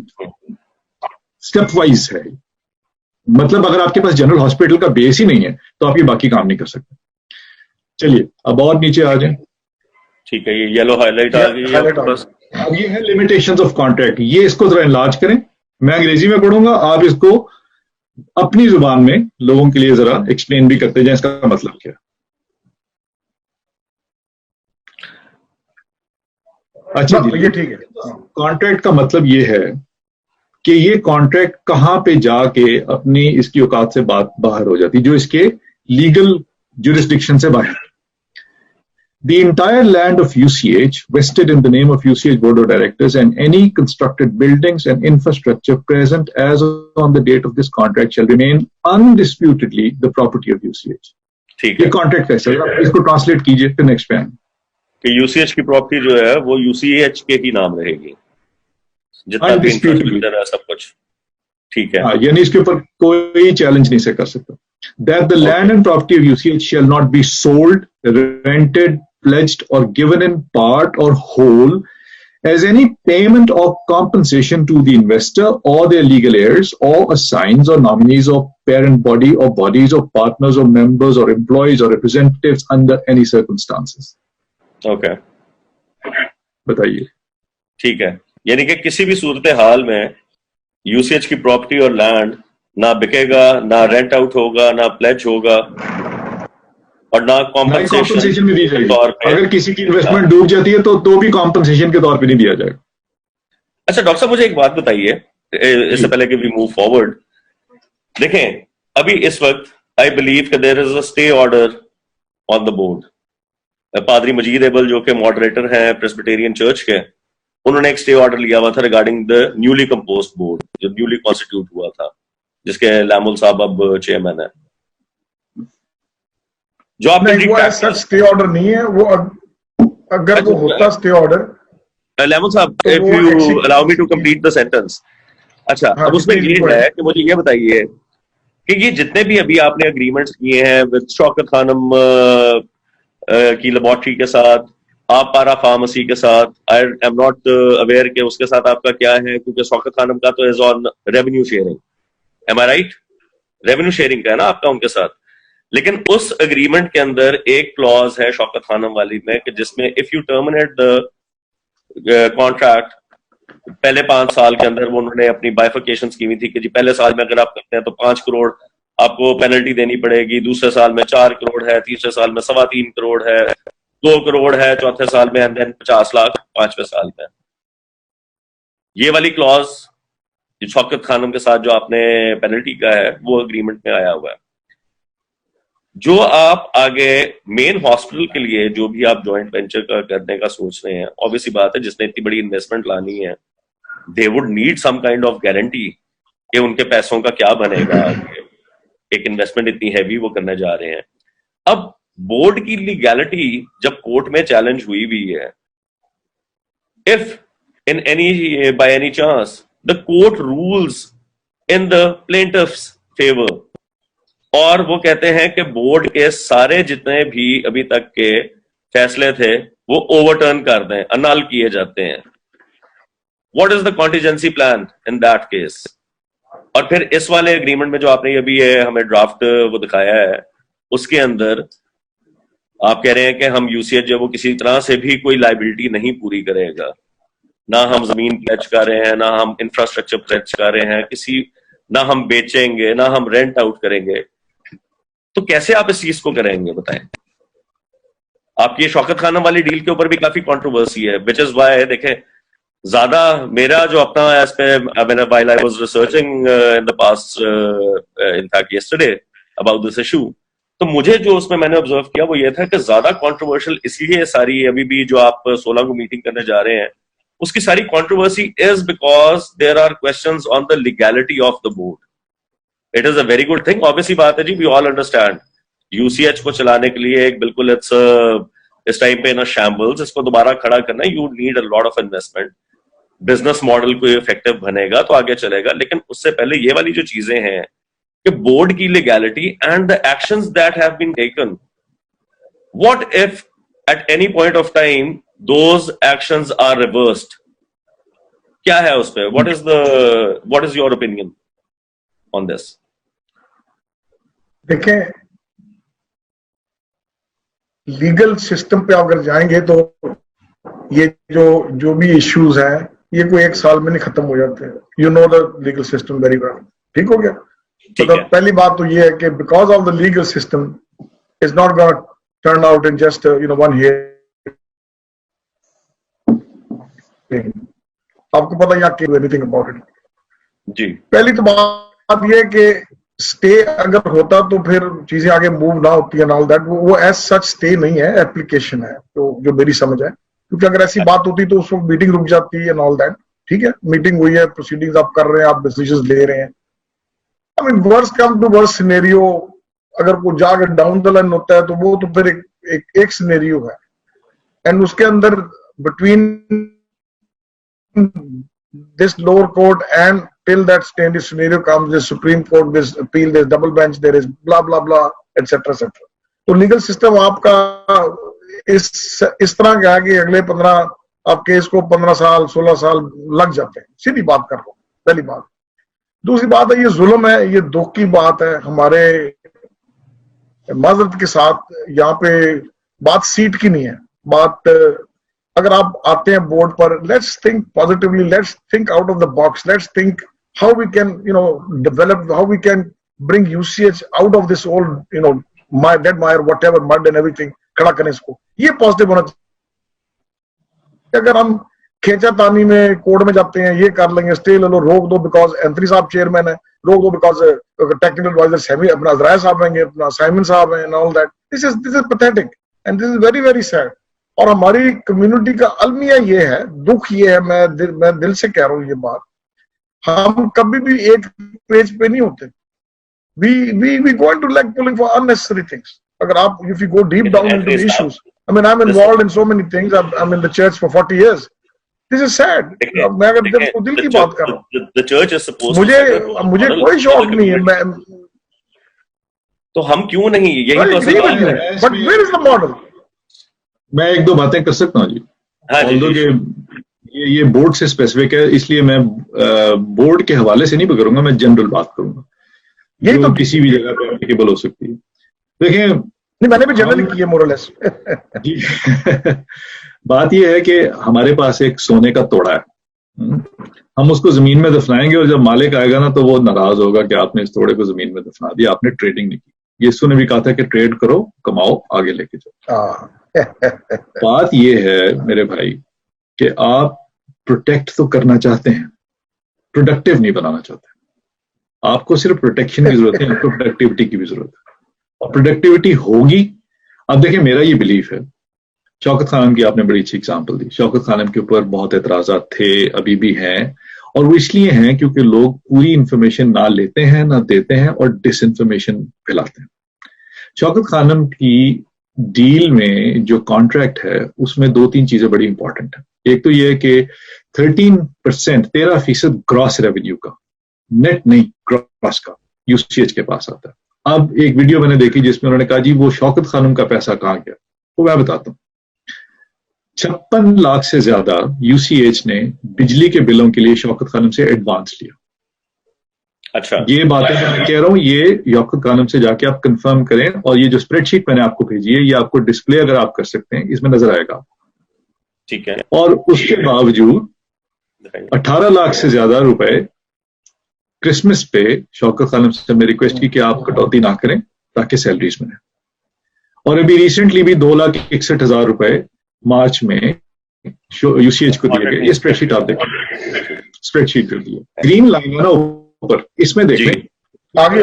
स्टेप वाइज है। मतलब अगर आपके पास जनरल हॉस्पिटल का बेस ही नहीं है तो आप ये बाकी काम नहीं कर सकते। चलिए अब और नीचे आ जाएं। ठीक है, ये येलो हाईलाइट आ गई है आपके पास। अब ये है लिमिटेशंस ऑफ कॉन्ट्रैक्ट, ये इसको जरा इनलार्ज करें, मैं अंग्रेजी में पढ़ूंगा, आप इसको अपनी जुबान में लोगों के लिए जरा एक्सप्लेन भी करते जाएं इसका मतलब क्या। अच्छा जी, ये ठीक है। कॉन्ट्रैक्ट का मतलब ये है कि ये कॉन्ट्रैक्ट कहां पे जाके अपनी इसकी औकात से बात बाहर हो जाती, जो इसके लीगल जुरिस्डिक्शन से बाहर। The entire land of UCH vested in the name of UCH Board of Directors and any constructed buildings and infrastructure present as on the date of this contract shall remain undisputedly the property of UCH. ठीक ये है, contract कैसे है, इसको translate कीजिए फिर next पे आएंगे। कि यूसीएच की प्रॉपर्टी जो है वो यूसीएच के ही नाम रहेगी, जितना भी इंफ्रास्ट्रक्चर है सब कुछ। ठीक है, यानी इसके ऊपर कोई चैलेंज नहीं से कर सकता। That the land and property of UCH shall not be sold, rented, pledged or given in part or whole as any payment or compensation to the investor or their legal heirs or assigns or nominees or parent body or bodies or partners or members or employees or representatives under any circumstances. Okay, बताइए। ठीक है, यानी कि किसी भी सूरत हाल में UCH की property और लैंड ना बिकेगा, ना रेंट आउट होगा, ना प्लेज होगा, और ना ना ही कॉम्पनसेशन कॉम्पनसेशन भी दी के जाएगी। तौर पे। अगर किसी की इन्वेस्टमेंट डूब जाती है तो भी कॉम्पनसेशन के तौर पे नहीं दिया जाएगा। अच्छा डॉक्टर साहब, मुझे एक बात बताइए इससे जी पहले कि वी मूव फॉरवर्ड। देखें, अभी इस वक्त आई बिलीव कि there is a stay order on the board. पादरी मजीद एबल जो कि मॉडरेटर हैं प्रेस्बिटेरियन चर्च के, उन्होंने एक स्टे ऑर्डर लिया हुआ था regarding the newly composed board जो न्यूली कॉन्स्टिट्यूट हुआ था, जिसके लैमुल साहब अब चेयरमैन है। जो आपने नहीं, वो ऐसा स्टे ऑर्डर नहीं है। वो अगर वो होता स्टे ऑर्डर लैमुल साहब, तो इफ वो you allow me to complete the sentence. अच्छा, हाँ अब जी, उसमें प्लीज ये गो है अहेड। कि मुझे ये बताइए कि ये जितने भी अभी आपने अग्रीमेंट्स किए हैं विद शौकत खानम की लेबोरेटरी के साथ, आप पारा फार्मेसी के साथ, आई एम नॉट अवेयर कि उसके साथ आपका क्या है, क्योंकि शौकत खानम का तो is on revenue sharing, am I right? Revenue sharing का है ना आपका उनके साथ। लेकिन उस अग्रीमेंट के अंदर एक क्लॉज है शौकत खानम वाली में कि जिसमें if you terminate the contract पहले 5 साल के अंदर, वो उन्होंने अपनी बाइफिकेशन की हुई थी कि जी पहले साल में अगर आप करते हैं तो 5 करोड़ आपको पेनल्टी देनी पड़ेगी, दूसरे साल में 4 करोड़ है, तीसरे साल में 3.25 करोड़ है, 2 करोड़ है चौथे साल में, एंड देन 50 लाख 5वें साल में। ये वाली क्लॉज शौकत खानम के साथ जो आपने पेनल्टी का है वो अग्रीमेंट में आया हुआ है। जो आप आगे मेन हॉस्पिटल के लिए जो भी आप जॉइंट वेंचर का करने का सोच रहे हैं, ऑब्वियसली बात है जिसने इतनी बड़ी इन्वेस्टमेंट लानी है, they would need some kind of guarantee कि उनके पैसों का क्या बनेगा आगे। एक इन्वेस्टमेंट इतनी हैवी वो करने जा रहे हैं। अब बोर्ड की लीगैलिटी जब कोर्ट में चैलेंज हुई भी है, if in any by any chance the court rules in the plaintiffs favour, और वो कहते हैं कि बोर्ड के सारे जितने भी अभी तक के फैसले थे वो ओवरटर्न कर दें, अन्नाल किए जाते हैं, what is the contingency plan in that case? और फिर इस वाले एग्रीमेंट में जो आपने अभी हमें ड्राफ्ट वो दिखाया है, उसके अंदर आप कह रहे हैं कि हम यूसीएच जो वो किसी तरह से भी कोई लाइबिलिटी नहीं पूरी करेगा, ना हम जमीन प्लेज कर रहे हैं, ना हम इंफ्रास्ट्रक्चर प्लेज कर रहे हैं, ना हम बेचेंगे, ना हम रेंट आउट करेंगे। तो कैसे आप इस चीज को करेंगे बताएं? आपकी शौकत खानम वाली डील के ऊपर भी काफी कंट्रोवर्सी है, विच इज वाई देखें ज्यादा मेरा जो अपना एज पे मैंने while I was researching in the past in fact yesterday about this issue, तो मुझे जो उसमें मैंने ऑब्जर्व किया वो ये था कि ज्यादा कंट्रोवर्शियल इसलिए सारी अभी भी जो आप 16 को मीटिंग करने जा रहे हैं उसकी सारी controversy is because there are questions on the legality of the board. It is a very good thing, obviously बात है जी, वी ऑल अंडरस्टैंड यूसीएच को चलाने के लिए एक बिल्कुल इस टाइम पे इन शैम्बल्स, इसको दोबारा खड़ा करना, you need a lot of investment, business model को इफेक्टिव बनेगा तो आगे चलेगा। लेकिन उससे पहले ये वाली जो चीजें हैं कि बोर्ड की legality and the actions that have been taken, what if at any point of time those actions are reversed? क्या है उस पे? What is your opinion on this? देखें, लीगल सिस्टम पे अगर जाएंगे तो ये जो भी इश्यूज हैं ये कोई 1 साल में नहीं खत्म हो जाते। You know the legal system very well. ठीक हो गया? तो पहली बात तो ये है कि because of the legal system is not gonna turn out in just one here. आपको पता है क्या एनीथिंग अबाउट इट? जी, पहली तो बात ये है कि स्टे अगर होता तो फिर चीजें आगे मूव ना होती है, ऑल दैट। वो एज सच स्टे नहीं है, एप्लीकेशन है, तो जो मेरी समझ है। क्योंकि अगर ऐसी बात होती तो उस वक्त मीटिंग रुक जाती है, ऑल दैट। ठीक है, मीटिंग हुई है, प्रोसीडिंग्स आप कर रहे हैं, आप डिसीजंस ले रहे हैं। I mean worst come to worst scenario, अगर वो जाकर डाउन द लाइन होता है तो वो तो फिर एक सिनेरियो है। एंड उसके अंदर between this lower court and till that standard scenario comes, the Supreme Court, this appeal, there's double bench, there is blah blah blah, etc etc. तो लीगल सिस्टम आपका इस तरह का है कि अगले 15 आप केस को 15 साल 16 साल लग जाते हैं। सीधी बात कर लो, पहली बात। दूसरी बात है ये जुल्म है, ये दुख की बात है हमारे माजरत के साथ। यहाँ पे बात सीट की नहीं है, बात अगर आप आते हैं बोर्ड पर, let's think positively, let's think out of the box, let's think how we can, develop, how we can bring UCH out of this old, dead mire, whatever, mud and everything, खड़ा करें इसको, ये positive होना चाहिए। अगर हम खेचातानी में court में जाते हैं, ये कर लेंगे, स्टे ले लो, रोक दो बिकॉज एंथनी साहब चेयरमैन है, रोक दो बिकॉज टेक्निकल एडवाइजर अपना अजराय साहब रहेंगे, अपना साइमन साहब है, and all that, this is pathetic and this is very very sad. और हमारी कम्युनिटी का अलमिया ये है, दुख ये है, मैं दिल से कह रहा हूँ ये बात, हम कभी भी एक पेज पे नहीं होते। we go into leg pulling for unnecessary things. अगर आप, if you go deep down into the issues, I mean, I'm involved in so many things. I'm in the church for 40 years. This is sad. मैं अगर दिल की बात कर रहा हूँ, the church is supposed to मुझे कोई शौक नहीं है, मैं, तो हम क्यों नहीं, यही तो सवाल है। But where is the model? मैं एक दो बातें कर सकता हूँ जी। हाँ जी, ये बोर्ड से स्पेसिफिक है, इसलिए मैं बोर्ड के हवाले से नहीं करूंगा, मैं जनरल बात करूंगा, यही तो किसी भी जगह पे एप्लीकेबल हो सकती है। देखिए, नहीं, मैंने भी जनरली की है मोरलेस जी बात यह है कि हमारे पास एक सोने का तोड़ा है, हम उसको जमीन में दफनाएंगे और जब मालिक आएगा ना तो वो नाराज होगा कि आपने इस तोड़े को जमीन में दफना दिया, आपने ट्रेडिंग नहीं की। यीशु ने भी कहा था कि ट्रेड करो, कमाओ, आगे लेके जाओ। बात यह है मेरे भाई कि आप प्रोटेक्ट तो करना चाहते हैं, प्रोडक्टिव नहीं बनाना चाहते। आपको सिर्फ प्रोटेक्शन की जरूरत है, आपको प्रोडक्टिविटी की भी जरूरत है, और प्रोडक्टिविटी होगी। अब देखिए, मेरा ये बिलीफ है, शौकत खानम की आपने बड़ी अच्छी एग्जांपल दी। शौकत खानम के ऊपर बहुत एतराजात थे, अभी भी हैं, और वो इसलिए हैं क्योंकि लोग पूरी इंफॉर्मेशन ना लेते हैं, ना देते हैं, और डिस इंफॉर्मेशन फैलाते हैं। शौकत खानम की डील में जो कॉन्ट्रैक्ट है उसमें 2-3 चीजें बड़ी इंपॉर्टेंट है। एक तो ये है कि 13% ग्रॉस रेवेन्यू का, नेट नहीं ग्रॉस का, यूसीएच के पास आता है। अब एक वीडियो मैंने देखी जिसमें उन्होंने कहा जी वो शौकत खानम का पैसा कहाँ गया, वो मैं बताता हूँ। 56 लाख से ज्यादा यूसीएच ने बिजली के बिलों के लिए शौकत खानम से एडवांस लिया। अच्छा, ये बातें मैं कह रहा हूं, ये शौकत खानम से जाके आप कंफर्म करें, और ये जो स्प्रेडशीट मैंने आपको भेजी है ये आपको डिस्प्ले अगर आप कर सकते हैं इसमें नजर आएगा। ठीक है। और उसके बावजूद 18 लाख से ज्यादा रुपए क्रिसमस पे शौकत खानम से हमने रिक्वेस्ट की कि आप कटौती ना करें ताकि सैलरीज में। और अभी रिसेंटली भी 2,61,000 रुपए मार्च में यूसीएच को दिए गए। ये स्प्रेडशीट आप देखें, स्प्रेडशीट कर दी है, ग्रीन लाइन है ना ऊपर, इसमें देखें आगे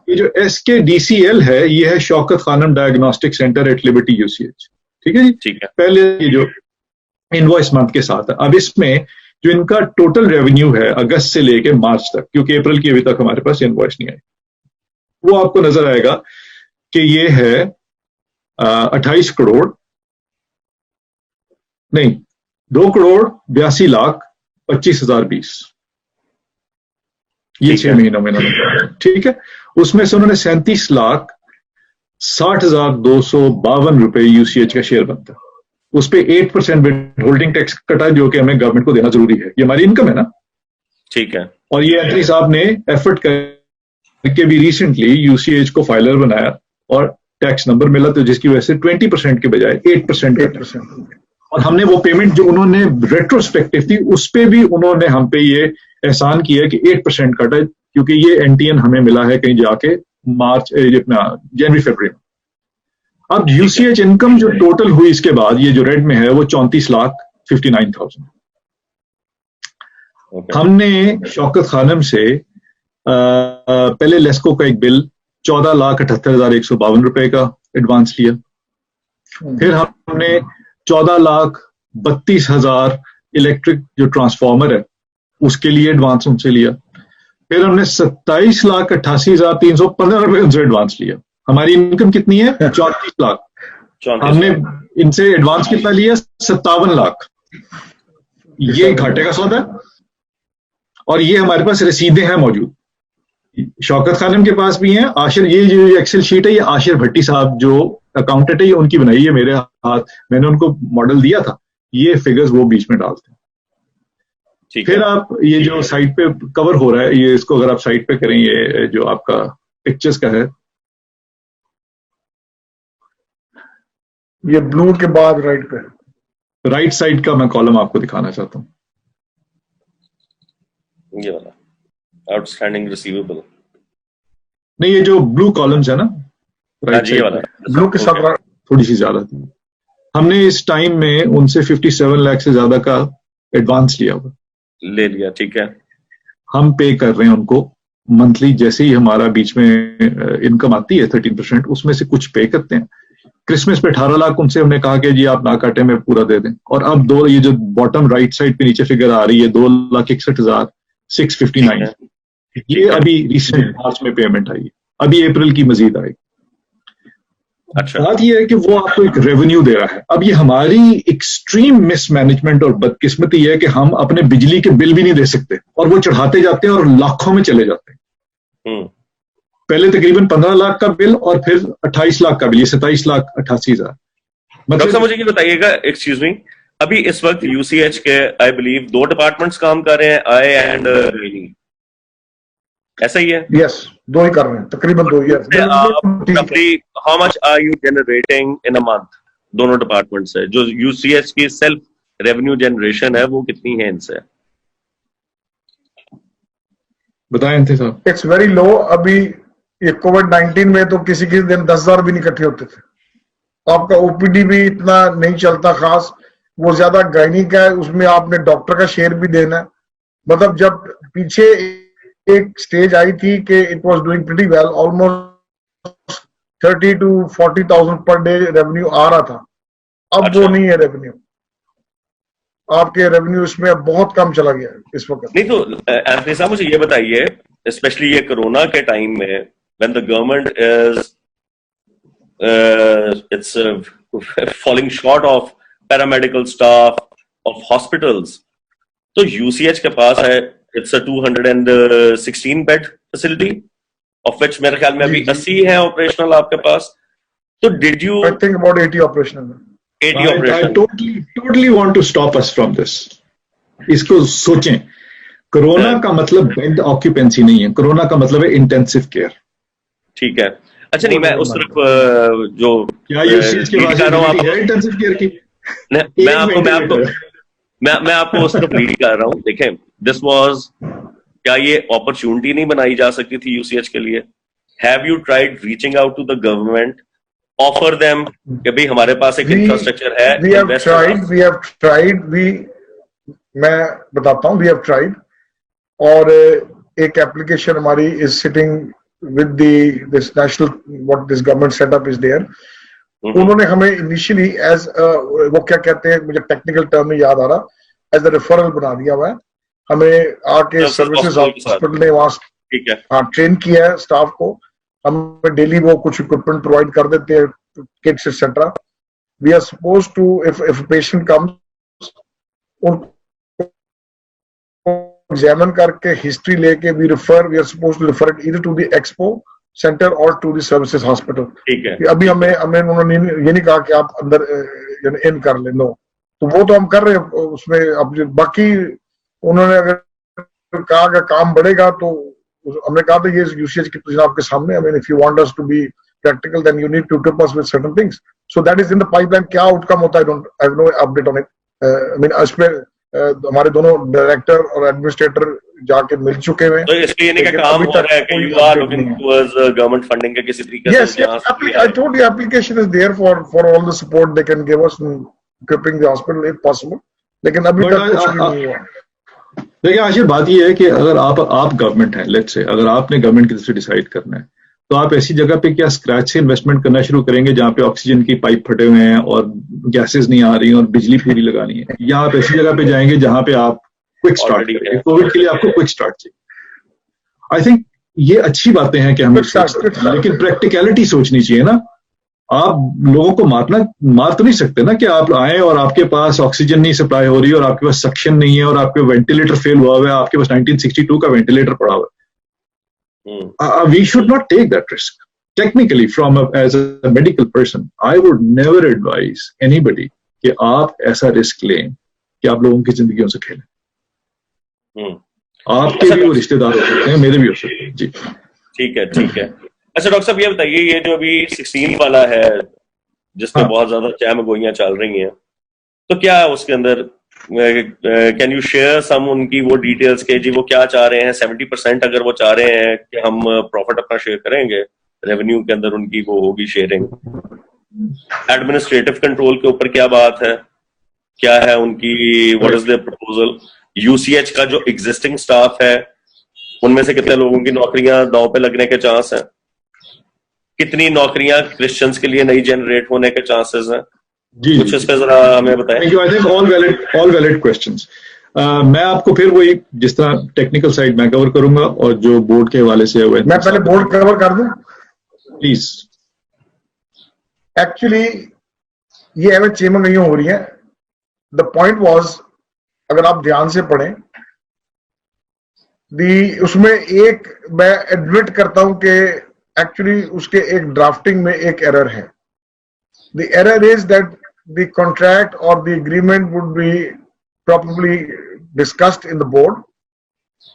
ये जो SKDCL है ये है Shaukat Khanum diagnostic centre at Liberty UCH. ठीक है जी, ठीक है। पहले ये जो इनवॉइस मंथ के साथ है। अब इसमें जो इनका टोटल रेवेन्यू है अगस्त से लेके मार्च तक, क्योंकि अप्रैल की अभी तक हमारे पास इनवॉइस नहीं आई, वो आपको नजर आएगा कि ये है 28 करोड़ नहीं 2,82,25,020, ये 6 महीनों में इन्होंने, ठीक है। उसमें से उन्होंने 37,60,252 रुपए यूसीएच का शेयर बनता है, उस पर 8% होल्डिंग टैक्स कटा जो कि हमें गवर्नमेंट को देना जरूरी है, ये हमारी इनकम है ना। ठीक है। और ये एंथनी साहब ने एफर्ट करके भी रिसेंटली यूसीएच को फाइलर बनाया और टैक्स नंबर मिला, तो जिसकी वजह से 20% के बजाय 8% कटा। और हमने वो पेमेंट जो उन्होंने रेट्रोस्पेक्टिव थी उस पे भी उन्होंने हम पे ये एहसान किया कि 8% कटा, क्योंकि ये एनटीएन हमें मिला है कहीं जाके मार्च अपना जनवरी फरवरी में। अब यूसीएच इनकम जो टोटल हुई इसके बाद, ये जो रेड में है वो 34,59,000। हमने शौकत खानम से पहले लेस्को का एक बिल 14,78,152 रुपए का एडवांस लिया, फिर हमने 14,32,000 इलेक्ट्रिक जो ट्रांसफार्मर है उसके लिए एडवांस उनसे लिया, फिर हमने 27,88,315 रुपए उनसे एडवांस लिया। हमारी इनकम कितनी है? 34 लाख। हमने इनसे एडवांस कितना लिया? 57 लाख। ये घाटे का सौदा है, और ये हमारे पास रसीदें हैं मौजूद, शौकत खानम के पास भी हैं। आशिर, ये जो एक्सेल शीट है ये आशिर भट्टी साहब जो अकाउंटेंट है ये उनकी बनाई है, मेरे हाथ, मैंने उनको मॉडल दिया था, ये फिगर्स वो बीच में डालते हैं। फिर आप ये जो साइट पे कवर हो रहा है, ये इसको अगर आप साइट पे करें, ये जो आपका पिक्चर्स का है, ये ब्लू के बाद राइट पे, राइट साइड का मैं कॉलम आपको दिखाना चाहता हूं, ये वाला। Outstanding receivable. नहीं, ये जो ब्लू कॉलम्स है ना, हाँ राइट जी, ये साइड वाला पे, ब्लू के साथ थोड़ी सी ज्यादा थी। हमने इस टाइम में उनसे 57 लाख से ज्यादा का एडवांस लिया हुआ, ले लिया, ठीक है। हम पे कर रहे हैं उनको मंथली। जैसे ही हमारा बीच में इनकम आती है 13%, उसमें से कुछ पे करते हैं। क्रिसमस पे 18 लाख उनसे हमने कहा कि जी आप ना काटे में पूरा दे दें। और अब ये जो बॉटम राइट साइड पे नीचे फिगर आ रही है 2,61,659, ये अभी रिसेंट मार्च में पेमेंट आई है, अभी अप्रैल की मजीद आएगी। अच्छा, बात यह है कि वो आपको एक रेवेन्यू दे रहा है। अब ये हमारी एक्सट्रीम मिसमैनेजमेंट और बदकिस्मती है कि हम अपने बिजली के बिल भी नहीं दे सकते, और वो चढ़ाते जाते हैं और लाखों में चले जाते हैं। पहले तकरीबन 15 लाख का बिल और फिर 28 लाख का बिल, ये 27 लाख 88,000। डॉक्टर साहब मुझे ये बताइएगा, एक्सक्यूज मी, अभी इस वक्त यूसीएच के आई बिलीव 2 डिपार्टमेंट्स काम कर रहे हैं, आई एंड गैनी, ऐसा ही है? यस, 2 ही कर रहे हैं, तकरीबन 2 ही है। roughly how much are you generating in a month, दोनों डिपार्टमेंट से? जो यूसीएच की सेल्फ रेवेन्यू जनरेशन है वो कितनी है इनसे? बताएं थे साहब। It's very low. अभी ये कोविड-19 में तो किसी दिन 10,000 भी नहीं इकट्ठे होते थे। आपका ओपीडी भी इतना नहीं चलता खास, वो ज्यादा गायनी का है, उसमें आपने डॉक्टर का शेयर भी देना है। मतलब जब पीछे एक स्टेज आई थी कि it was doing pretty well, almost 30 to 40,000 per day revenue आ रहा था। अब अच्छा। वो नहीं है रेवेन्यू, आपके रेवेन्यू इसमें बहुत कम चला गया है इस वक्त। नहीं तो एंथनी साहब मुझे ये बताइए, स्पेशली ये कोरोना के टाइम में when the government is it's falling short of paramedical staff of hospitals, तो यूसीएच के पास है it's a 216 bed facility of which मेरे ख्याल में अभी 80 है ऑपरेशनल आपके पास। तो did you I think about 80 operational. 80 I operation? totally want to stop us from this. इसको सोचें, कोरोना का मतलब बेड ऑक्यूपेंसी नहीं है, कोरोना का मतलब है इंटेंसिव केयर। ठीक है, अच्छा नहीं, मैं उस तरफ जो क्या ये चीज के लीड कर रहा हूँ आपको, इंटेंसिव केयर की? मैं आपको उस तरफ लीड कर रहा हूँ। देखें, दिस वाज, क्या ये अपॉर्चुनिटी नहीं बनाई जा सकती थी यूसीएच के लिए? Have you tried reaching out to the government, offer them कि भाई हमारे पास एक इंफ्रास्ट्रक्चर है, we have tried, मैं बताता हूँ, we have tried, और एक एप्लीकेशन हमारी is sitting with this national what this government setup is there. उन्होंने हमें इनिशियली एज वो क्या कहते हैं, मुझे टेक्निकल टर्म नहीं याद आ रहा, एज अ रेफरल बना दिया हुआ है। हमें आके सर्विसेज हॉस्पिटल ने वहां, ठीक है, हाँ, ट्रेन किया है स्टाफ को। हमें डेली वो कुछ इक्विपमेंट प्रोवाइड कर देते हैं, kits etcetera. We are suppose to, if patient comes, examine करके हिस्ट्री लेके we are suppose to refer it either to the expo center और टू द सर्विसेज हॉस्पिटल। ठीक है, अभी हमें उन्होंने ये नहीं कहा कि आप अंदर इन कर ले, नो, तो वो तो हम कर रहे हैं उसमें। अब बाकी उन्होंने अगर कहा कि काम बढ़ेगा तो हमने कहा था ये यूसीएच की पोजीशन आपके सामने, I mean if you want us to be practical then you need to equip us with certain things, so that is in the pipeline. क्या आउटकम होता है I have no update on it. I mean इसमें हमारे दोनों director और administrator जाके मिल चुके हैं। तो इसके यानी का काम हो रहा है कि you are looking towards government funding के किसी तरीके Yes, से? yes, I told you application is there for all the support they can give us in equipping the hospital if possible, लेकिन अभी But तक कुछ भी नहीं हुआ। देखिए आशीष, बात ये है कि अगर आप गवर्नमेंट है, लेट्स से अगर आपने गवर्नमेंट की तरफ से डिसाइड करना है, तो आप ऐसी जगह पे क्या स्क्रैच से इन्वेस्टमेंट करना शुरू करेंगे जहां पे ऑक्सीजन की पाइप फटे हुए हैं और गैसेस नहीं आ रही हैं और बिजली पूरी लगानी है, या आप ऐसी जगह पे जाएंगे जहां पे आप क्विक स्टार्ट करेंगे? कोविड के लिए आपको क्विक स्टार्ट चाहिए। आई थिंक ये अच्छी बातें हैं कि हमें, लेकिन प्रैक्टिकलिटी सोचनी चाहिए ना। आप लोगों को मार तो नहीं सकते ना कि आप आए और आपके पास ऑक्सीजन नहीं सप्लाई हो रही है और आपके पास सक्शन नहीं है और आपके वेंटिलेटर फेल हुआ हुआ है, आपके पास 1962 का वेंटिलेटर पड़ा हुआ है। We should not take that risk. Technically, as a medical person, I would never advise anybody कि आप ऐसा रिस्क लें कि आप लोगों की जिंदगियों से खेलें। आपके भी वो रिश्तेदार हो सकते हैं, मेरे भी हो सकते हैं। जी ठीक है, ठीक है। अच्छा डॉक्टर साहब ये बताइए, ये जो अभी 16 वाला है जिसमें बहुत ज्यादा चैम गोइयां चल रही हैं, तो क्या उसके अंदर कैन यू शेयर सम उनकी वो डिटेल्स के जी वो क्या चाह रहे हैं? 70% अगर वो चाह रहे हैं कि हम प्रॉफिट अपना शेयर करेंगे, रेवेन्यू के अंदर उनकी वो होगी शेयरिंग। एडमिनिस्ट्रेटिव कंट्रोल के ऊपर क्या बात है, क्या है उनकी, what is there proposal? UCH का जो एग्जिस्टिंग स्टाफ है उनमें से कितने लोगों की नौकरियां दांव पे लगने के चांस हैं? कितनी नौकरियां क्रिश्चियंस के लिए नई जनरेट होने के चांसेस हैं? जी कुछ इस पे जरा हमें बताएं। Thank you. I think all valid questions. मैं आपको फिर वही जिस तरह टेक्निकल साइड मैं कवर करूंगा और जो बोर्ड के हवाले से है मैं पहले बोर्ड कवर कर दूं प्लीज। एक्चुअली ये एवं चेमंगइयों हो रही है। द पॉइंट वाज, अगर आप ध्यान से पढ़ें उसमें एक मैं एडमिट करता हूं कि एक्चुअली उसके एक ड्राफ्टिंग में एक एरर है। The error is that the contract or the agreement would be properly discussed in the board,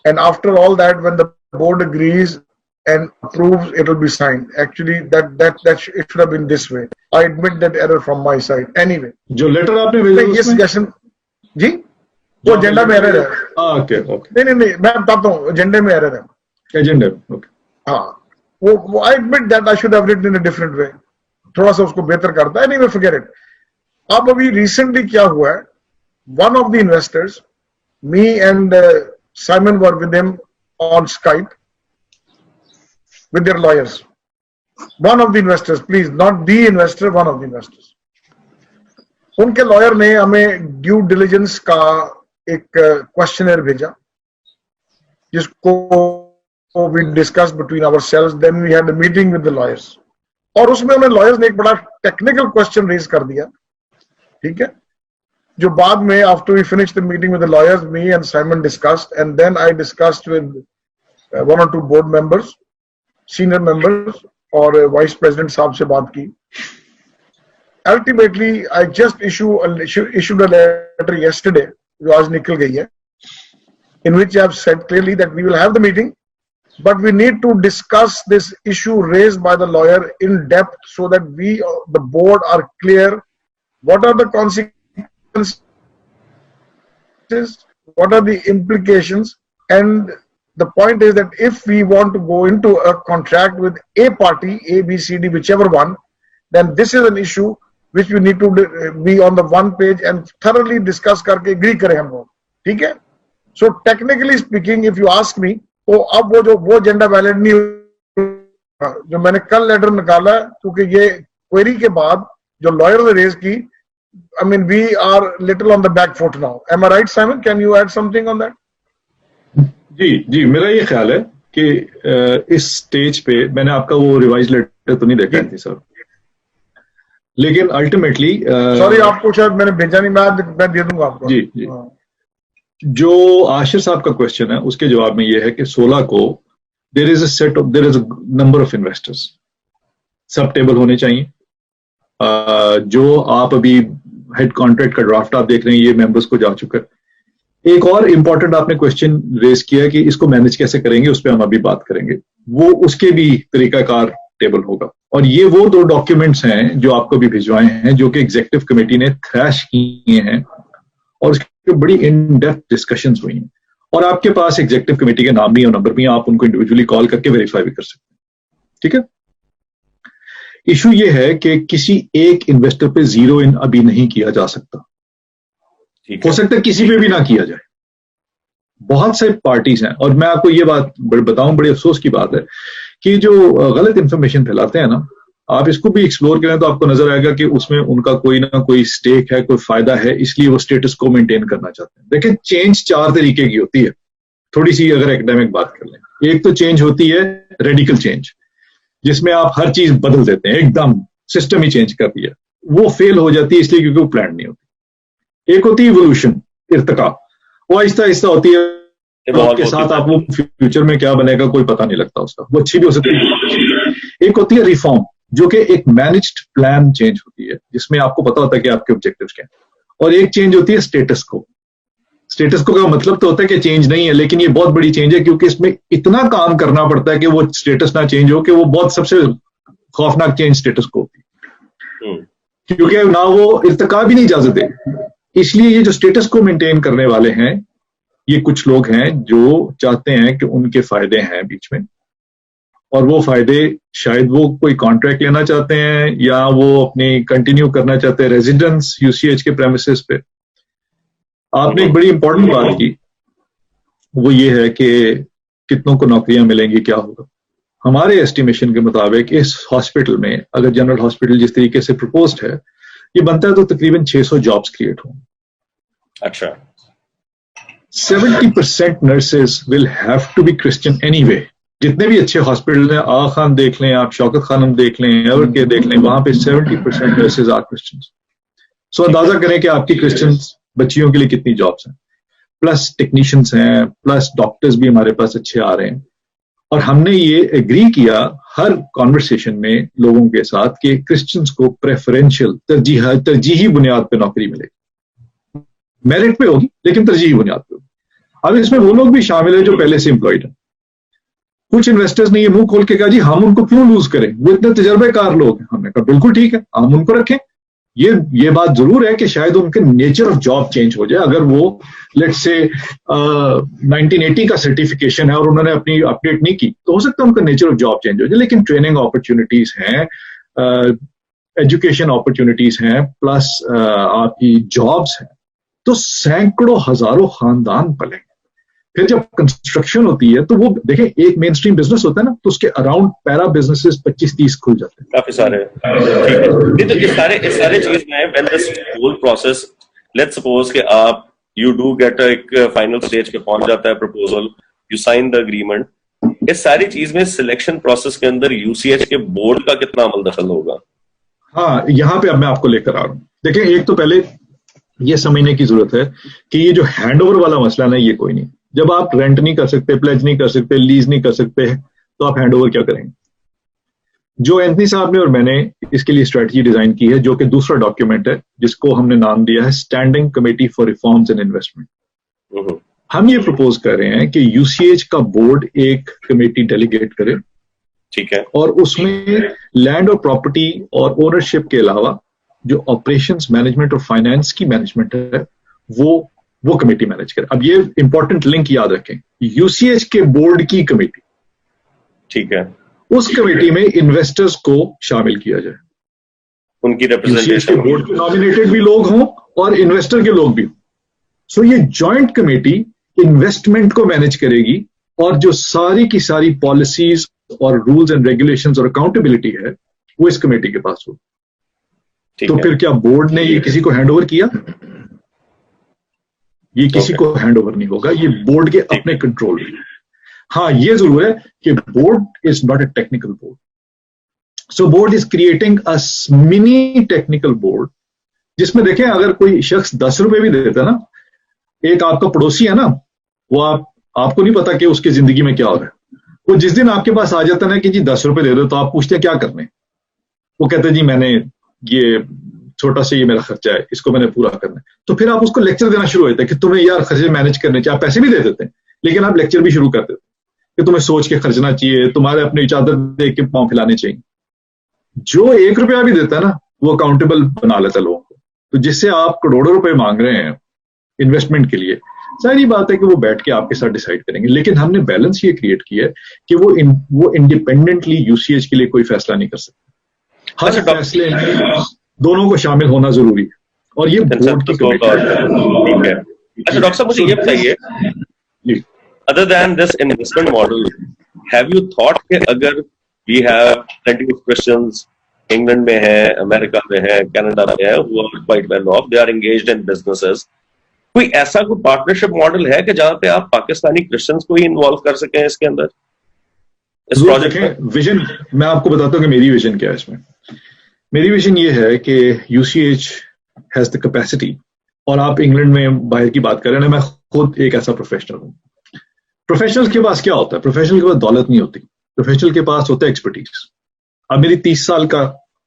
and after all that, when the board agrees and approves, it will be signed. Actually, it should have been this way. I admit that error from my side. Anyway, जो letter आपने भेजा ये suggestion जी वो agenda में error है। Okay नहीं मैं बताता हूँ, एजेंडे में एरर है। Agenda okay. हाँ वो I admit that I should have written in a different way. थोड़ा सा उसको बेहतर करता है। नहीं मैं फॉरगेट इट। अब अभी रिसेंटली क्या हुआ है, one of the investors, me and Simon were with him on Skype with their lawyers. One of the investors, please not the investor, one of the investors. उनके लॉयर ने हमें due diligence का एक questionnaire भेजा जिसको we discuss between ourselves. Then we had a meeting with the lawyers और उसमें उन्हें लॉयर्स ने एक बड़ा टेक्निकल क्वेश्चन रेज कर दिया, ठीक है, जो बाद में after we finish the meeting with the lawyers, me and Simon discussed and then I discussed with one और two board members, senior members और वाइस प्रेसिडेंट साहब से बात की। Ultimately I just issued a letter yesterday, जो आज निकल गई है, in which I have said clearly that we will have the meeting, but we need to discuss this issue raised by the lawyer in depth so that we, the board, are clear what are the consequences, what are the implications, and the point is that if we want to go into a contract with a party, A, B, C, D, whichever one, then this is an issue which we need to be on the one page and thoroughly discuss करके agree करें हम लोग, ठीक है? So technically speaking, if you ask me, तो अब वो agenda valid नहीं जो मैंने कल लेटर निकाला, क्योंकि ये क्वेरी के बाद जो लॉयर ने रेज की, I mean we are little on the back foot now. Am I right, Simon? Can you add something on that? जी मेरा ये ख्याल है कि इस स्टेज पे मैंने आपका वो रिवाइज लेटर तो नहीं देखा थी सर, लेकिन अल्टीमेटली सॉरी आपको शायद मैंने भेजा नहीं, मैं दे दूंगा आपको। जी जी जो आशिर साहब का क्वेश्चन है उसके जवाब में ये है कि 16 को there is a number of investors, सब टेबल होने चाहिए। जो आप अभी हेड कॉन्ट्रैक्ट का ड्राफ्ट आप देख रहे हैं ये मेंबर्स को जा चुका है। एक और इम्पोर्टेंट आपने क्वेश्चन रेज किया कि इसको मैनेज कैसे करेंगे, उस पर हम अभी बात करेंगे, वो उसके भी तरीकाकार टेबल होगा। और ये वो 2 डॉक्यूमेंट्स हैं जो आपको भी भिजवाए हैं, जो कि एग्जीक्यूटिव कमेटी ने थ्रैश किए हैं और उसकी बड़ी इन डेप्थ डिस्कशंस हुई हैं। और आपके पास एग्जीक्यूटिव कमेटी के नाम भी और नंबर भी, आप उनको इंडिविजुअली कॉल करके वेरीफाई भी कर सकते हैं, ठीक है? इशू ये है कि किसी एक इन्वेस्टर पे जीरो इन अभी नहीं किया जा सकता, हो सकता है किसी पे भी ना किया जाए। बहुत से पार्टीज हैं, और मैं आपको ये बात बताऊं, बड़े अफसोस की बात है कि जो गलत इंफॉर्मेशन फैलाते हैं ना, आप इसको भी एक्सप्लोर करें तो आपको नजर आएगा कि उसमें उनका कोई ना कोई स्टेक है, कोई फायदा है, इसलिए वो स्टेटस को मेंटेन करना चाहते हैं। देखिए चेंज 4 तरीके की होती है, थोड़ी सी अगर एकेडमिक बात कर लें। एक तो चेंज होती है रेडिकल चेंज, जिसमें आप हर चीज बदल देते हैं, एकदम सिस्टम ही चेंज कर दिया, वो फेल हो जाती है इसलिए क्योंकि वो प्लान नहीं होती। एक होती है इवोल्यूशन, इर्तिका, वो आहिस्ता आहिस्ता होती है, आपके साथ आप वो फ्यूचर में क्या बनेगा कोई पता नहीं लगता उसका, वो अच्छी भी हो सकती है। एक होती है रिफॉर्म, जो कि एक मैनेज्ड प्लान चेंज होती है, जिसमें आपको पता होता है कि आपके ऑब्जेक्टिव्स क्या हैं। और एक चेंज होती है स्टेटस को। स्टेटस को का मतलब तो होता है कि चेंज नहीं है, लेकिन ये बहुत बड़ी चेंज है क्योंकि इसमें इतना काम करना पड़ता है कि वो स्टेटस ना चेंज हो, कि वो बहुत सबसे खौफनाक चेंज स्टेटस को होती है, क्योंकि ना वो इर्तिका भी नहीं इजाजत दे। इसलिए ये जो स्टेटस को मेंटेन करने वाले हैं, ये कुछ लोग हैं जो चाहते हैं कि उनके फायदे हैं बीच में, और वो फायदे शायद वो कोई कॉन्ट्रैक्ट लेना चाहते हैं या वो अपनी कंटिन्यू करना चाहते हैं रेजिडेंस यूसीएच के प्रेमिसेस पे। आपने एक बड़ी इंपॉर्टेंट बात की, वो ये है कि कितनों को नौकरियां मिलेंगी, क्या होगा। हमारे एस्टिमेशन के मुताबिक इस हॉस्पिटल में, अगर जनरल हॉस्पिटल जिस तरीके से प्रपोज्ड है ये बनता है, तो तकरीबन 600 जॉब्स क्रिएट होंगे। अच्छा, 70% nurses will have to be Christian anyway. जितने भी अच्छे हॉस्पिटल हैं, आगा खान देख लें, आप शौकत खानम देख लें, एवर के देख लें, वहां पे 70% नर्सेज आर क्रिश्चियन। सो अंदाजा करें कि आपकी क्रिश्चियन बच्चियों के लिए कितनी जॉब्स हैं, प्लस टेक्नीशियंस हैं, प्लस डॉक्टर्स भी हमारे पास अच्छे आ रहे हैं। और हमने ये एग्री किया हर कॉन्वर्सेशन में लोगों के साथ कि क्रिश्चियंस को प्रेफरेंशियल तरजीही बुनियाद पे नौकरी मिलेगी, मेरिट पे होगी लेकिन तरजीही बुनियाद पे होगी। अब इसमें वो लोग भी शामिल है जो पहले से एम्प्लॉयड हैं। कुछ इन्वेस्टर्स ने ये मुंह खोल के कहा जी हम उनको क्यों लूज करें, वो इतने तजर्बेकार लोग हैं। हमने कहा बिल्कुल ठीक है, हम उनको रखें। ये बात जरूर है कि शायद उनके नेचर ऑफ जॉब चेंज हो जाए। अगर वो लेट्स से 1980 का सर्टिफिकेशन है और उन्होंने अपनी अपडेट नहीं की, तो हो सकता है उनका नेचर ऑफ जॉब चेंज हो जाए। लेकिन ट्रेनिंग अपॉर्चुनिटीज हैं, एजुकेशन अपॉर्चुनिटीज हैं, प्लस आपकी जॉब्स हैं, तो सैकड़ों हजारों खानदान पलेंगे। फिर जब कंस्ट्रक्शन होती है तो वो देखें, एक मेन स्ट्रीम बिजनेस होता है ना, तो उसके अराउंड पैरा बिजनेसेस 25-30 खुल जाते हैं, काफी सारे। ठीक है, नहीं तो इस सारे चीज में when this whole process, let's suppose कि आप यू डू गेट एक फाइनल स्टेज पे पहुंच जाता है proposal, you sign the agreement, इस सारी चीज में सिलेक्शन प्रोसेस के अंदर यूसीएच के बोर्ड का कितना अमल दखल होगा? हाँ, यहाँ पे अब मैं आपको लेकर आ रहा हूँ। देखिए, एक तो पहले ये समझने की जरूरत है कि ये जो हैंडओवर वाला मसला ना, ये कोई नहीं। जब आप रेंट नहीं कर सकते, प्लेज नहीं कर सकते, लीज नहीं कर सकते, तो आप हैंडओवर क्या करेंगे? जो एंथनी साहब ने और मैंने इसके लिए स्ट्रेटजी डिजाइन की है, जो कि दूसरा डॉक्यूमेंट है जिसको हमने नाम दिया है standing committee for reforms and investment. हम ये प्रपोज कर रहे हैं कि यूसीएच का बोर्ड एक कमेटी डेलीगेट करे, ठीक है, और उसमें लैंड और प्रॉपर्टी और ओनरशिप के अलावा जो ऑपरेशंस, मैनेजमेंट और फाइनेंस की मैनेजमेंट है वो कमेटी मैनेज करे। अब ये इंपॉर्टेंट लिंक याद रखें, यूसीएच के बोर्ड की कमेटी, ठीक है, उस कमेटी में इन्वेस्टर्स को शामिल किया जाए, उनकी यूसीएच के रिप्रेजेंटेशन। बोर्ड के नॉमिनेटेड भी लोग हों और इन्वेस्टर के लोग भी हों। सो ये जॉइंट कमेटी इन्वेस्टमेंट को मैनेज करेगी, और जो सारी की सारी पॉलिसीज और रूल्स एंड रेगुलेशंस और अकाउंटेबिलिटी है वो इस कमेटी के पास होगी। तो फिर क्या बोर्ड ने ये किसी को हैंडओवर किया? ये किसी को हैंडओवर नहीं होगा, ये बोर्ड के अपने कंट्रोल में। हाँ, ये जरूर है कि board is not a technical board, so board is creating a mini technical board, जिसमें देखें अगर कोई शख्स 10 रुपए भी देता है ना, एक आपका पड़ोसी है ना, वो आपको नहीं पता कि उसकी जिंदगी में क्या हो रहा है। वो जिस दिन आपके पास आ जाता है ना कि जी 10 रुपए दे दो, तो आप पूछते हैं क्या करने, वो कहते हैं जी मैंने ये छोटा सा ये मेरा खर्चा है, इसको मैंने पूरा करना है। तो फिर आप उसको लेक्चर देना शुरू होता है कि तुम्हें यार खर्चे मैनेज करने चाहिए। आप पैसे भी दे देते हैं, लेकिन आप लेक्चर भी शुरू कर देते हैं कि तुम्हें सोच के खर्चना चाहिए, तुम्हारे अपनी चादर देख के पांव फैलाने चाहिए। जो 1 रुपया भी देता है ना, वो अकाउंटेबल बना लेता है लोगों को। तो जिससे आप करोड़ों रुपए मांग रहे हैं इन्वेस्टमेंट के लिए, सारी बात है कि वो बैठ के आपके साथ डिसाइड करेंगे। लेकिन हमने बैलेंस ये क्रिएट किया है कि वो इंडिपेंडेंटली यूसीएच के लिए कोई फैसला नहीं कर सकते। हर फैसले में दोनों को शामिल होना जरूरी है, और ये बोर्ड की कमेटी है। अच्छा डॉक्टर साहब, मुझे ये बताइए, other than this investment model, have you thought कि अगर we have plenty of Christians, England में है, अमेरिका में है, कनाडा में है, who are quite well off, they are engaged in businesses, कोई ऐसा कोई पार्टनरशिप मॉडल है कि जहां पे आप पाकिस्तानी क्रिश्चियंस को ही इन्वॉल्व कर सकें इसके अंदर, इस प्रोजेक्ट में? विजन मैं आपको बताता हूँ कि मेरी विजन क्या है इसमें। मेरी विजन ये है कि यूसीएच हैज द कैपेसिटी, और आप इंग्लैंड में बाहर की बात कर रहे हैं, मैं खुद एक ऐसा प्रोफेशनल हूँ। प्रोफेशनल के पास क्या होता है? प्रोफेशनल के पास दौलत नहीं होती, प्रोफेशनल के पास होता है एक्सपर्टीज। अब मेरी 30 साल का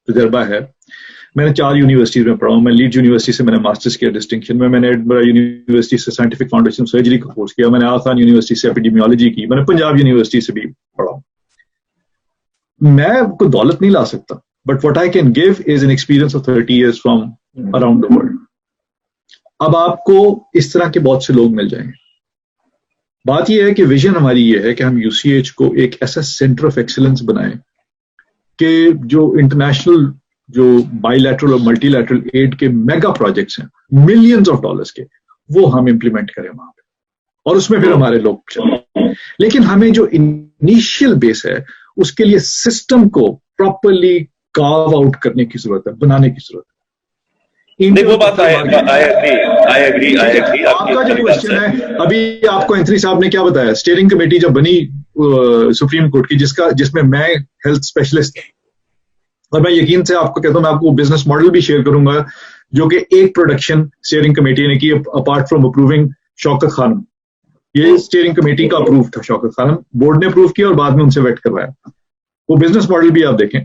तजर्बा है, मैंने 4 यूनिवर्सिटीज में पढ़ा हूँ। मैं लीड्स यूनिवर्सिटी से मैंने मास्टर्स किया डिस्टिंक्शन में, मैंने एडनबरा यूनिवर्सिटी से साइंटिफिक फाउंडेशन सर्जरी का कोर्स किया, मैंने आसान यूनिवर्सिटी से एपिडेमियोलॉजी की, मैंने पंजाब यूनिवर्सिटी से भी पढ़ा हूँ। मैं कोई दौलत नहीं ला सकता, but what I can give is an experience of 30 years from around the world. अब आपको इस तरह के बहुत से लोग मिल जाएंगे। बात यह है कि विजन हमारी ये है कि हम यूसीएच को एक ऐसा सेंटर ऑफ एक्सीलेंस बनाएं कि जो इंटरनेशनल, जो बाइलैटरल और मल्टीलैटरल एड के मेगा प्रोजेक्ट्स हैं मिलियंस ऑफ डॉलर्स के, वो हम इंप्लीमेंट करें वहां पे, और उसमें फिर हमारे लोग चलें। लेकिन हमें जो इनिशियल बेस है उसके लिए सिस्टम को प्रॉपरली कार्व आउट करने की जरूरत है, बनाने की जरूरत है। नहीं, वो बात आई एग्री। आपका जो क्वेश्चन है, अभी आपको एंथनी साहब ने क्या बताया, स्टीयरिंग कमेटी जब बनी सुप्रीम कोर्ट की, जिसमें मैं हेल्थ स्पेशलिस्ट, और मैं यकीन से आपको कहता हूं, मैं आपको बिजनेस मॉडल भी शेयर करूंगा जो कि एक प्रोडक्शन स्टीयरिंग कमेटी ने की, apart from approving Shaukat Khanam. ये स्टीयरिंग कमेटी का अप्रूव था, शौकत खानम बोर्ड ने अप्रूव किया और बाद में उनसे वेट करवाया। वो बिजनेस मॉडल भी आप देखें।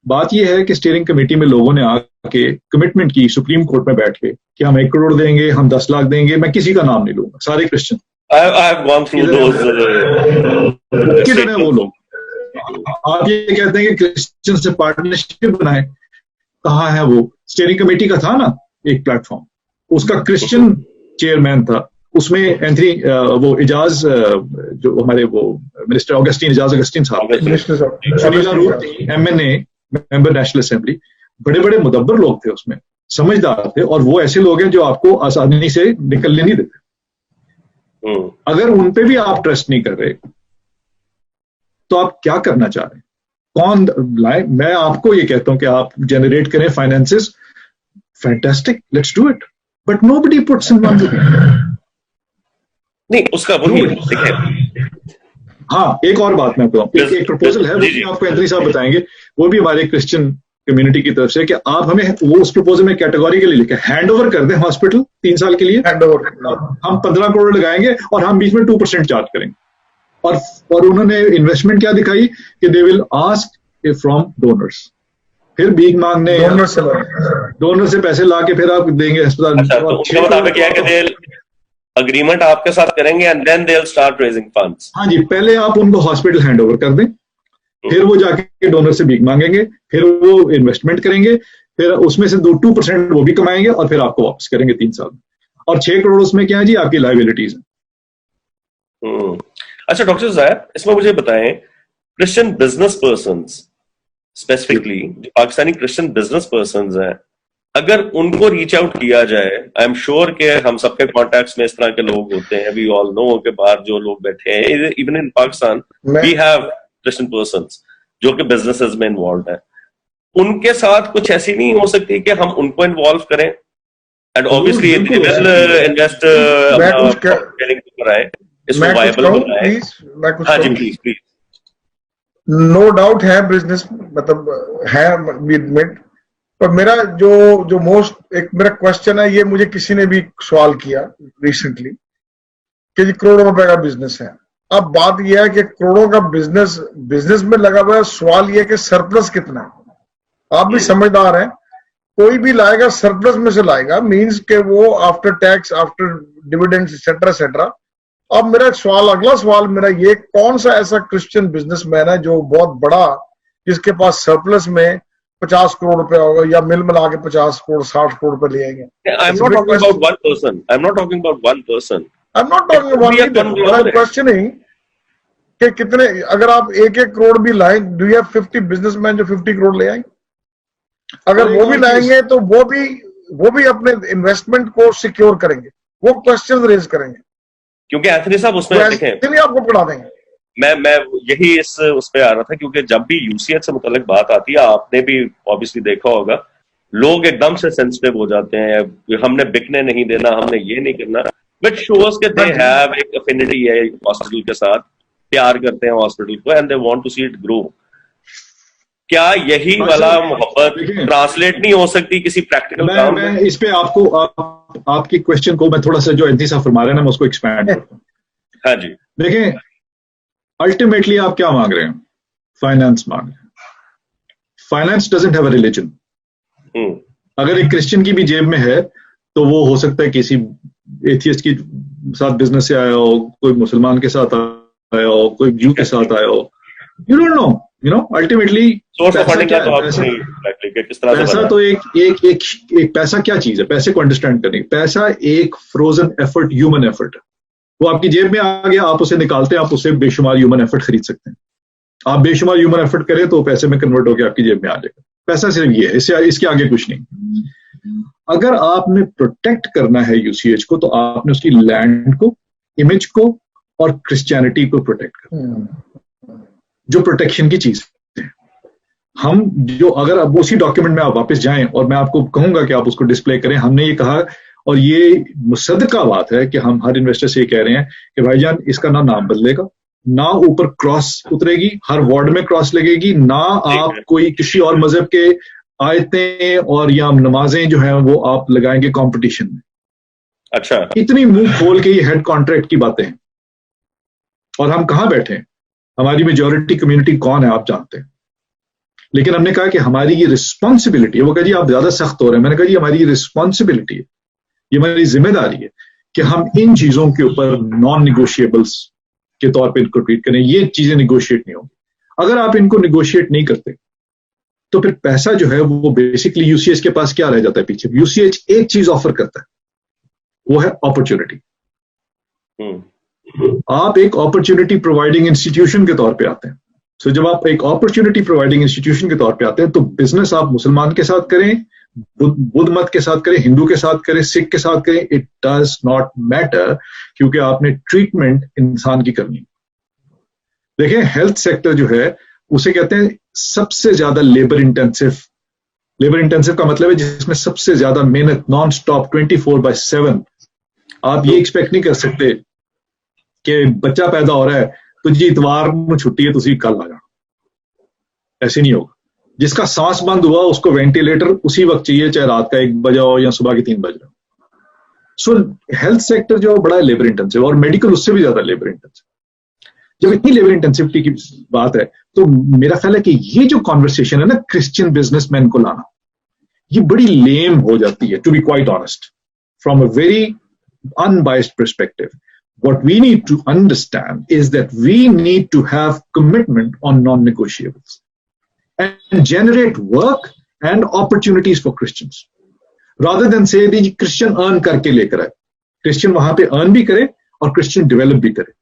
बात यह है कि स्टीयरिंग कमेटी में लोगों ने आके कमिटमेंट की सुप्रीम कोर्ट में बैठ के कि हम 1 करोड़ देंगे, हम 10 लाख देंगे। मैं किसी का नाम नहीं लूंगा, सारे क्रिश्चियन किधर है वो लोग। आप ये कहते हैं कि क्रिश्चियन से पार्टनरशिप बनाए, कहाँ है वो? स्टीयरिंग कमेटी का था ना एक प्लेटफॉर्म, उसका क्रिश्चियन चेयरमैन था, उसमें एंथनी वो इजाज, जो हमारे वो मिनिस्टर अगस्टीन साहब, सुनीला रूथ थी, एमएनए मेंबर नेशनल असेंबली, बड़े बड़े मुदब्बर लोग थे उसमें, समझदार थे, और वो ऐसे लोग हैं जो आपको आसानी से निकलने नहीं देते। अगर उन पे भी आप ट्रस्ट नहीं कर रहे तो आप क्या करना चाह रहे हैं? कौन लाए? मैं आपको ये कहता हूं कि आप जनरेट करें finances, fantastic, let's do it, but nobody puts in one नहीं, उसका वही देखिए। हाँ, एक और बात मैं बताऊं, एक प्रपोजल है, वो भी आपको एंथनी साहब बताएंगे, वो भी हमारे क्रिश्चियन कम्युनिटी की तरफ से, कि आप हमें वो उस प्रपोजल में कैटेगरी के लिए लिखे, हैंड ओवर कर दें हॉस्पिटल 3 साल के लिए, हैंड ओवर, हम 15 करोड़ लगाएंगे और हम बीच में 2% चार्ज करेंगे। और उन्होंने इन्वेस्टमेंट क्या दिखाई कि they will ask from donors, फिर भीख मांगने, डोनर से पैसे ला के फिर आप देंगे अस्पताल। अच्छा, तो उनका मुताबिक क्या है कि अग्रीमेंट आपके साथ करेंगे and then they will start raising funds. हाँ जी, पहले आप उनको हॉस्पिटल हैंड ओवर कर दें, फिर वो जाके डोनर से भीख मांगेंगे, फिर वो इन्वेस्टमेंट करेंगे, फिर उसमें से 2% वो भी कमाएंगे और फिर आपको वापस करेंगे 3 साल में, और 6 करोड़ उसमें क्या है जी, आपकी लायबिलिटीज है। अच्छा डॉक्टर साहब, इसमें मुझे बताएं, क्रिश्चियन बिजनेस पर्संस स्पेसिफिकली, जो पाकिस्तानी क्रिश्चियन बिजनेस पर्संस हैं, अगर उनको रीच आउट किया जाए, आई एम श्योर कि हम सबके कॉन्टैक्ट्स में इस तरह के लोग होते हैं, वी ऑल नो के बाहर जो लोग बैठे हैं, even in Pakistan we have Christian persons जो कि बिजनेसेस में इन्वॉल्व है, उनके साथ कुछ ऐसी नहीं हो सकती कि हम उनको इन्वॉल्व करें एंड ऑब्वियसली इन्वेस्ट कराए, इसको वायबल बनाए। हाँ जी, प्लीज। नो डाउट है बिजनेस, मतलब है एडमिट, पर मेरा जो मोस्ट एक मेरा क्वेश्चन है, ये मुझे किसी ने भी सवाल किया रिसेंटली कि जी करोड़ों रुपए का बिजनेस है। अब बात यह है कि करोड़ों का बिजनेस में लगा हुआ है, सवाल यह है कि सरप्लस कितना है। आप भी समझदार हैं, कोई भी लाएगा सरप्लस में से लाएगा, मींस के वो after tax, after dividends etcetera etcetera. अब मेरा सवाल, अगला सवाल मेरा ये, कौन सा ऐसा क्रिश्चियन बिजनेसमैन है जो बहुत बड़ा, जिसके पास सरप्लस में 50 करोड़ रुपया होगा, या मिल मिला के 50 करोड़ 60 करोड़ रुपए ले आएंगे? I'm not talking about one person. I'm not talking about one person. I'm not talking about one questioning कि कितने, अगर आप 1-1 करोड़ भी लाएं, डू यू हैव 50 बिजनेसमैन जो 50 करोड़ ले आएंगे? अगर वो भी लाएंगे तो वो भी अपने इन्वेस्टमेंट को सिक्योर करेंगे, वो क्वेश्चन रेज करेंगे, क्योंकि एंथनी साहब उसमें देखें, आपको पढ़ा देंगे। मैं यही उस पे आ रहा था, क्योंकि जब भी यूसीएच से मुतालिक बात आती है, आपने भी ऑब्वियसली देखा होगा, लोग एकदम से सेंसिटिव हो जाते हैं, हमने बिकने नहीं देना, हमने ये नहीं करना, बट शोज के दे हैव एक अफिनिटी है हॉस्पिटल के साथ, प्यार करते हैं हॉस्पिटल को and they want to see it grow. क्या यही वाला मोहब्बत ट्रांसलेट नहीं हो सकती किसी प्रैक्टिकल काम में? मैं इस पे आपको आपकी क्वेश्चन को मैं थोड़ा सा, जो एंथनी साहब फरमा रहे हैं ना, मैं उसको एक्सपैंड करता हूँ। हाँ जी, देखें, अल्टीमेटली आप क्या मांग रहे हैं? फाइनेंस मांग रहे हैं। Finance doesn't have a religion. अगर एक क्रिश्चियन की भी जेब में है तो वो हो सकता है किसी एथियस्ट की साथ बिजनेस से आया हो, कोई मुसलमान के साथ आया हो, कोई जू के साथ आया हो, you don't know. You know ultimately source of funding का तो आप नहीं exactly कि किस तरह से पैसा बना? तो एक पैसा क्या चीज है, पैसे को अंडरस्टैंड करने, पैसा एक फ्रोजन एफर्ट, ह्यूमन एफर्ट है। वो आपकी जेब में आ गया, आप उसे निकालते हैं, आप उससे बेशुमार ह्यूमन एफर्ट खरीद सकते हैं। आप बेशुमार ह्यूमन एफर्ट करें तो पैसे में कन्वर्ट होकर आपकी जेब में आ जाएगा। पैसा सिर्फ ये है, इसके आगे कुछ नहीं। अगर आपने प्रोटेक्ट करना है यूसीएच को, तो आपने उसकी लैंड को, इमेज को और क्रिश्चियनिटी को प्रोटेक्ट करना, जो प्रोटेक्शन की चीज है। हम जो, अगर अब उसी डॉक्यूमेंट में आप वापस जाएं और मैं आपको कहूंगा कि आप उसको डिस्प्ले करें, हमने ये कहा, और ये मुसद्दका बात है कि हम हर इन्वेस्टर से ये कह रहे हैं कि भाईजान इसका ना नाम बदलेगा, ना ऊपर क्रॉस उतरेगी, हर वार्ड में क्रॉस लगेगी, ना आप कोई किसी और मजहब के आयतें और या नमाजें जो है वो आप लगाएंगे कंपटीशन में। अच्छा, इतनी मुंह खोल के ये हेड कॉन्ट्रैक्ट की बातें हैं, और हम कहां बैठे हैं, हमारी मेजॉरिटी कम्युनिटी कौन है आप जानते हैं। लेकिन हमने कहा कि हमारी ये रिस्पॉन्सिबिलिटी है। वो कहा जी आप ज्यादा सख्त हो रहे हैं। मैंने कहा जी हमारी ये रिस्पॉन्सिबिलिटी है, ये हमारी जिम्मेदारी है कि हम इन चीजों के ऊपर नॉन निगोशिएबल्स के तौर पे इनको ट्रीट करें। ये चीजें निगोशिएट नहीं होंगी। अगर आप इनको निगोशिएट नहीं करते तो फिर पैसा जो है वो बेसिकली यूसीएच के पास क्या रह जाता है पीछे। यूसीएच एक चीज ऑफर करता है, वो है अपॉर्चुनिटी। आप एक अपॉर्चुनिटी प्रोवाइडिंग इंस्टीट्यूशन के तौर पे आते हैं। सो जब आप एक अपॉर्चुनिटी प्रोवाइडिंग इंस्टीट्यूशन के तौर पे आते हैं तो बिजनेस आप मुसलमान के साथ करें, बुद्ध मत के साथ करें, हिंदू के साथ करें, सिख के साथ करें, इट डज नॉट मैटर, क्योंकि आपने ट्रीटमेंट इंसान की करनी। देखिए हेल्थ सेक्टर जो है उसे कहते हैं सबसे ज्यादा लेबर इंटेंसिव। लेबर इंटेंसिव का मतलब है जिसमें सबसे ज्यादा मेहनत, नॉन स्टॉप 24/7। आप ये एक्सपेक्ट नहीं कर सकते कि बच्चा पैदा हो रहा है तो जी इतवार में छुट्टी है, तुसी कल आ जाना, ऐसे नहीं होगा। जिसका सांस बंद हुआ उसको वेंटिलेटर उसी वक्त चाहिए, चाहे रात का 1 बजा हो या सुबह के 3 बज रहे हो। सो हेल्थ सेक्टर जो बड़ा लेबर इंटेंसिव, और मेडिकल उससे भी ज्यादा लेबर इंटेंसिव। जब इतनी लेबर इंटेंसिविटी की बात है तो मेरा ख्याल है कि ये जो कॉन्वर्सेशन है ना क्रिश्चियन बिजनेसमैन को लाना, ये बड़ी लेम हो जाती है, to be quite honest, from a very unbiased perspective. What we need to understand is that we need to have commitment on non-negotiables and generate work and opportunities for Christians. Rather than say that Christian earn करके लेकर आए, Christian वहां पे earn भी करे और Christian develop भी करे।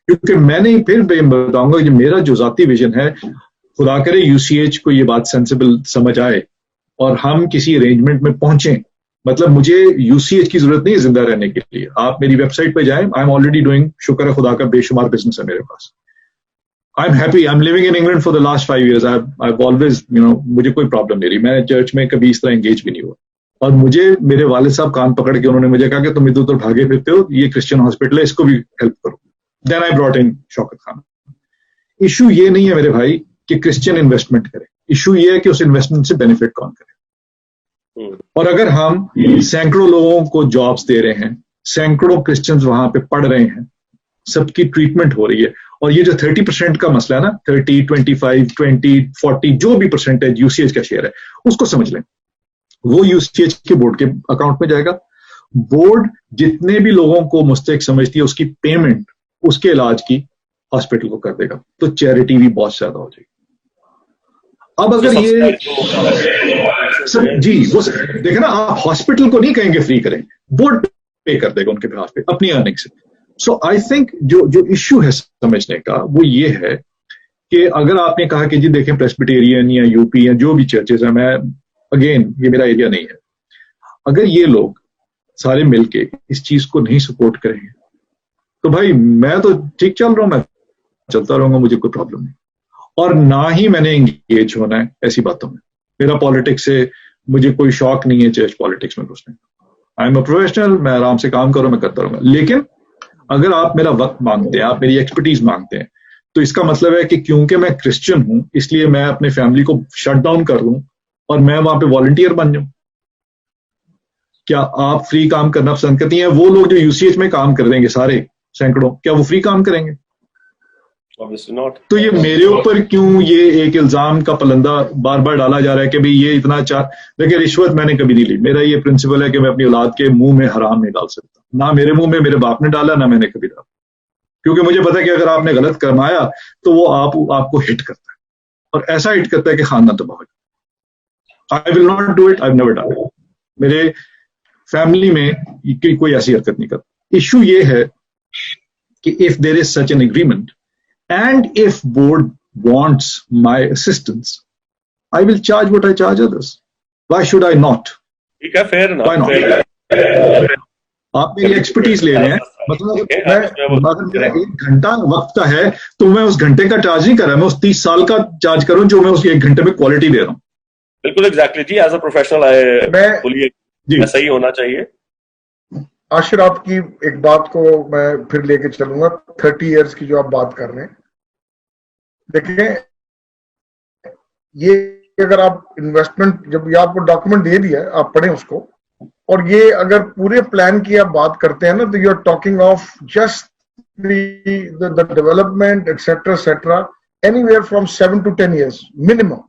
क्योंकि मैंने फिर बताऊंगा कि मेरा जो जाती विजन है, खुदा करे यूसीएच को ये बात सेंसिबल समझ आए और हम किसी अरेंजमेंट में पहुंचे। मतलब मुझे यूसीएच की जरूरत नहीं है जिंदा रहने के लिए। आप मेरी वेबसाइट पे जाएं, आई एम ऑलरेडी डूइंग, शुक्र है खुदा का, बेशुमार बिजनेस है मेरे पास। I am happy, I am living in England for the last 5 years। I have always, मुझे कोई प्रॉब्लम नहीं रही। मैं चर्च में कभी इस तरह एंगेज भी नहीं हुआ। और मुझे मेरे वालिद साहब कान पकड़ के उन्होंने मुझे कहा कि तुम इधर उधर भागे फिरते हो, ये क्रिश्चियन हॉस्पिटल है, इसको भी हेल्प करो। Then I brought in Shaukat Khan. Issue ये नहीं है मेरे भाई कि क्रिश्चियन इन्वेस्टमेंट करे, इशू ये है कि उस इन्वेस्टमेंट से बेनिफिट कौन करे। और अगर हम सैकड़ों लोगों को जॉब्स दे रहे हैं, सैकड़ों क्रिश्चियंस वहां पे पढ़ रहे हैं, सबकी ट्रीटमेंट हो रही है, और ये जो 30% का मसला है ना, 30, 25, 20, 40 जो भी परसेंटेज यूसीएच का शेयर है, उसको समझ लें। वो यूसीएच के बोर्ड के अकाउंट में जाएगा। बोर्ड जितने भी लोगों को मुस्तहिक समझती है उसकी पेमेंट उसके इलाज की हॉस्पिटल को कर देगा, तो चैरिटी भी बहुत ज्यादा हो जाएगी। अब अगर ये सब जी वो देखे ना, आप हॉस्पिटल को नहीं कहेंगे फ्री करें, बोर्ड पे कर देगा उनके बिहाफ पे अपनी अर्निंग से। सो आई थिंक जो इश्यू है समझने का वो ये है कि अगर आपने कहा कि जी देखें प्रेस्बिटेरियन या यूपी या जो भी चर्चेज है, मैं अगेन ये मेरा एरिया नहीं है, अगर ये लोग सारे मिलके इस चीज को नहीं सपोर्ट करेंगे तो भाई मैं तो ठीक चल रहा हूं, मैं चलता रहूंगा, मुझे कोई प्रॉब्लम नहीं। और ना ही मैंने एंगेज होना है ऐसी बातों में। मेरा पॉलिटिक्स से मुझे कोई शौक नहीं है, चर्च पॉलिटिक्स में घुसने। आई एम अ प्रोफेशनल, मैं आराम से काम करूं, मैं करता रहूंगा। लेकिन अगर आप मेरा वक्त मांगते हैं, आप मेरी एक्सपर्टीज मांगते हैं, तो इसका मतलब है कि क्योंकि मैं क्रिश्चियन हूं इसलिए मैं अपने फैमिली को शट डाउन कर दूं और मैं वहां पे वॉलंटियर बन जाऊं। क्या आप फ्री काम करना पसंद करती हैं? वो लोग जो यूसीएच में काम कर देंगे सारे सैकड़ों, क्या वो फ्री काम करेंगे? Obviously not. तो ये मेरे ऊपर क्यों ये एक इल्जाम का पलंदा बार बार डाला जा रहा है कि भाई ये इतना अच्छा। देखिए रिश्वत मैंने कभी नहीं ली। मेरा ये प्रिंसिपल है कि मैं अपनी औलाद के मुंह में हराम नहीं डाल सकता। ना मेरे मुंह में मेरे बाप ने डाला, ना मैंने कभी डाला, क्योंकि मुझे पता है कि अगर आपने गलत कमाया तो वो आपको हिट करता है। और ऐसा हिट करता है कि खानदान तबाह हो जाए। I will not do it, I never done it. मेरे फैमिली में कोई ऐसी हरकत नहीं करता। इशू ये है कि if there is such an agreement and if board wants my assistance, I will charge what I charge others. Why should I not? ठीक है, फेयर व्हाई नॉट? आप मेरी एक्सपर्टीज ले रहे हैं, मतलब अगर मेरा 1 घंटा वक्त का है तो मैं उस घंटे का चार्ज नहीं कर रहा, मैं उस 30 साल का चार्ज करूं जो मैं उस 1 घंटे में क्वालिटी दे रहा हूं। बिल्कुल एग्जैक्टली जी, एज अ प्रोफेशनल बोलिए, ऐसा ही होना चाहिए। आशिर, आपकी एक बात को मैं फिर लेके चलूंगा, 30 इयर्स की जो आप बात कर रहे हैं। देखिए, ये अगर आप इन्वेस्टमेंट, जब ये आपको डॉक्यूमेंट दे दिया है, आप पढ़ें उसको, और ये अगर पूरे प्लान की आप बात करते हैं ना, तो you are talking of just the development etcetera etcetera anywhere from 7 to 10 years minimum.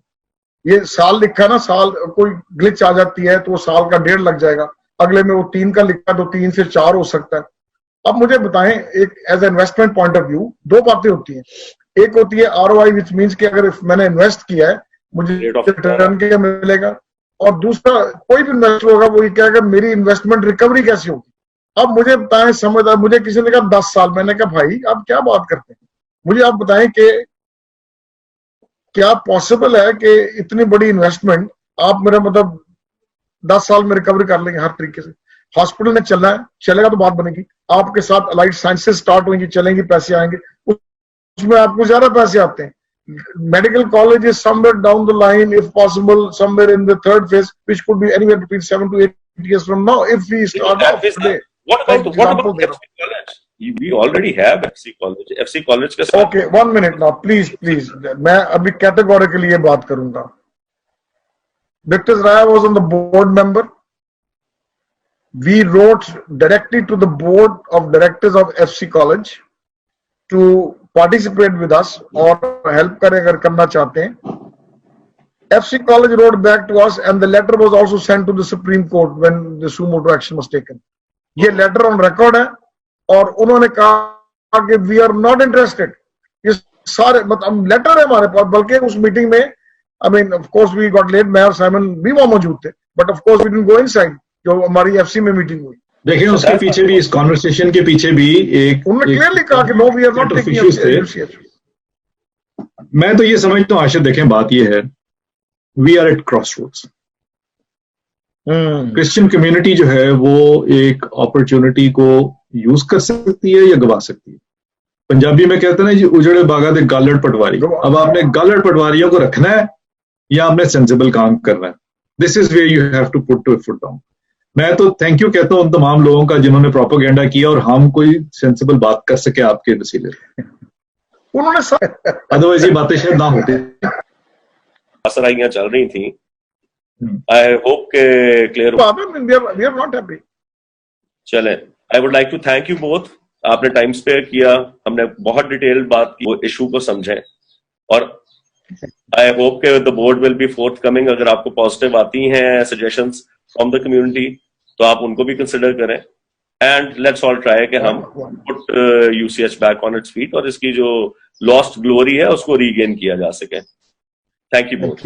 ये साल लिखा ना, साल कोई ग्लिच आ जाती है तो वो साल का 1.5 लग जाएगा, अगले में वो 3 का लिखा तो 3 से 4 हो सकता है। अब मुझे बताएं, एक as investment point of view 2 बातें होती हैं। एक होती है ROI, विच मीन्स कि अगर मैंने इन्वेस्ट किया है मुझे रिटर्न क्या मिलेगा, और दूसरा कोई भी इन्वेस्टर होगा वो ये कहेगा मेरी इन्वेस्टमेंट रिकवरी कैसी होगी। अब मुझे बताएं, समझदार, मुझे किसी ने कहा 10 साल, मैंने कहा भाई आप क्या बात करते हैं, मुझे आप बताएं कि क्या पॉसिबल है कि इतनी बड़ी इन्वेस्टमेंट आप मेरा मतलब 10 साल में रिकवरी कर लेंगे हर तरीके से। हॉस्पिटल में चलना है, चलेगा तो बात बनेगी, आपके साथ अलाइड साइंसेस स्टार्ट होंगी, चलेंगी, पैसे आएंगे, उसमें आपको ज्यादा पैसे आते हैं। Medical college is somewhere down the line, if possible, somewhere in the 3rd phase, which could be anywhere between 7 to 8 years from now, if we start off today. What about FC College? We already have FC College. FC College के साथ. Okay, 1 minute now, please. मैं अभी categorically ये बात करूंगा। Dr. Raya was on the board member. We wrote directly to the board of directors of FC College to participate with us और help करें अगर करना चाहते हैं। FC College wrote back to us and the letter was also sent to the Supreme Court when the suo motu action was taken. ये letter on record है और उन्होंने कहा कि we are not interested। ये सारे मतलब लेटर है हमारे पास, बल्कि उस मीटिंग में I mean of course we got late, मैं और साइमन भी वहां मौजूद थे, but of course we didn't go inside जो हमारी FC में मीटिंग हुई। देखिए उसके पीछे भी, इस कॉन्वर्सेशन के पीछे भी उन्होंने क्लियरली कहा कि no we are not taking UCH. मैं तो ये समझता हूँ आशिर, देखें बात ये है, we are at crossroads. Christian community जो है वो एक अपॉर्चुनिटी को यूज कर सकती है या गवा सकती है। पंजाबी में कहते हैं ना जी, उजड़े बागा दे गालड़ पटवारी। अब आपने गालड़ पटवारियों को रखना है या आपने सेंसिबल काम करना है। This is where you have to put to foot down. मैं तो थैंक यू कहता हूं उन तमाम लोगों का जिन्होंने प्रोपेगेंडा किया और हम कोई सेंसिबल बात कर सके आपके वसीले उन्होंने, अदरवाइज ये बातें शायद ना होती। असराइयां चल रही थी। आई होप के clear we are not happy. चले, I would like to thank you both. आपने टाइम स्पेयर किया, हमने बहुत डिटेल्ड बात की, वो इशू को समझे, और आई होप के the board will be fourth coming. अगर आपको पॉजिटिव आती हैं सजेशंस फ्रॉम द कम्युनिटी तो आप उनको भी कंसिडर करें, एंड लेट्स ऑल ट्राई कि हम put UCH back on its feet और इसकी जो लॉस्ट ग्लोरी है उसको रीगेन किया जा सके। Thank you both.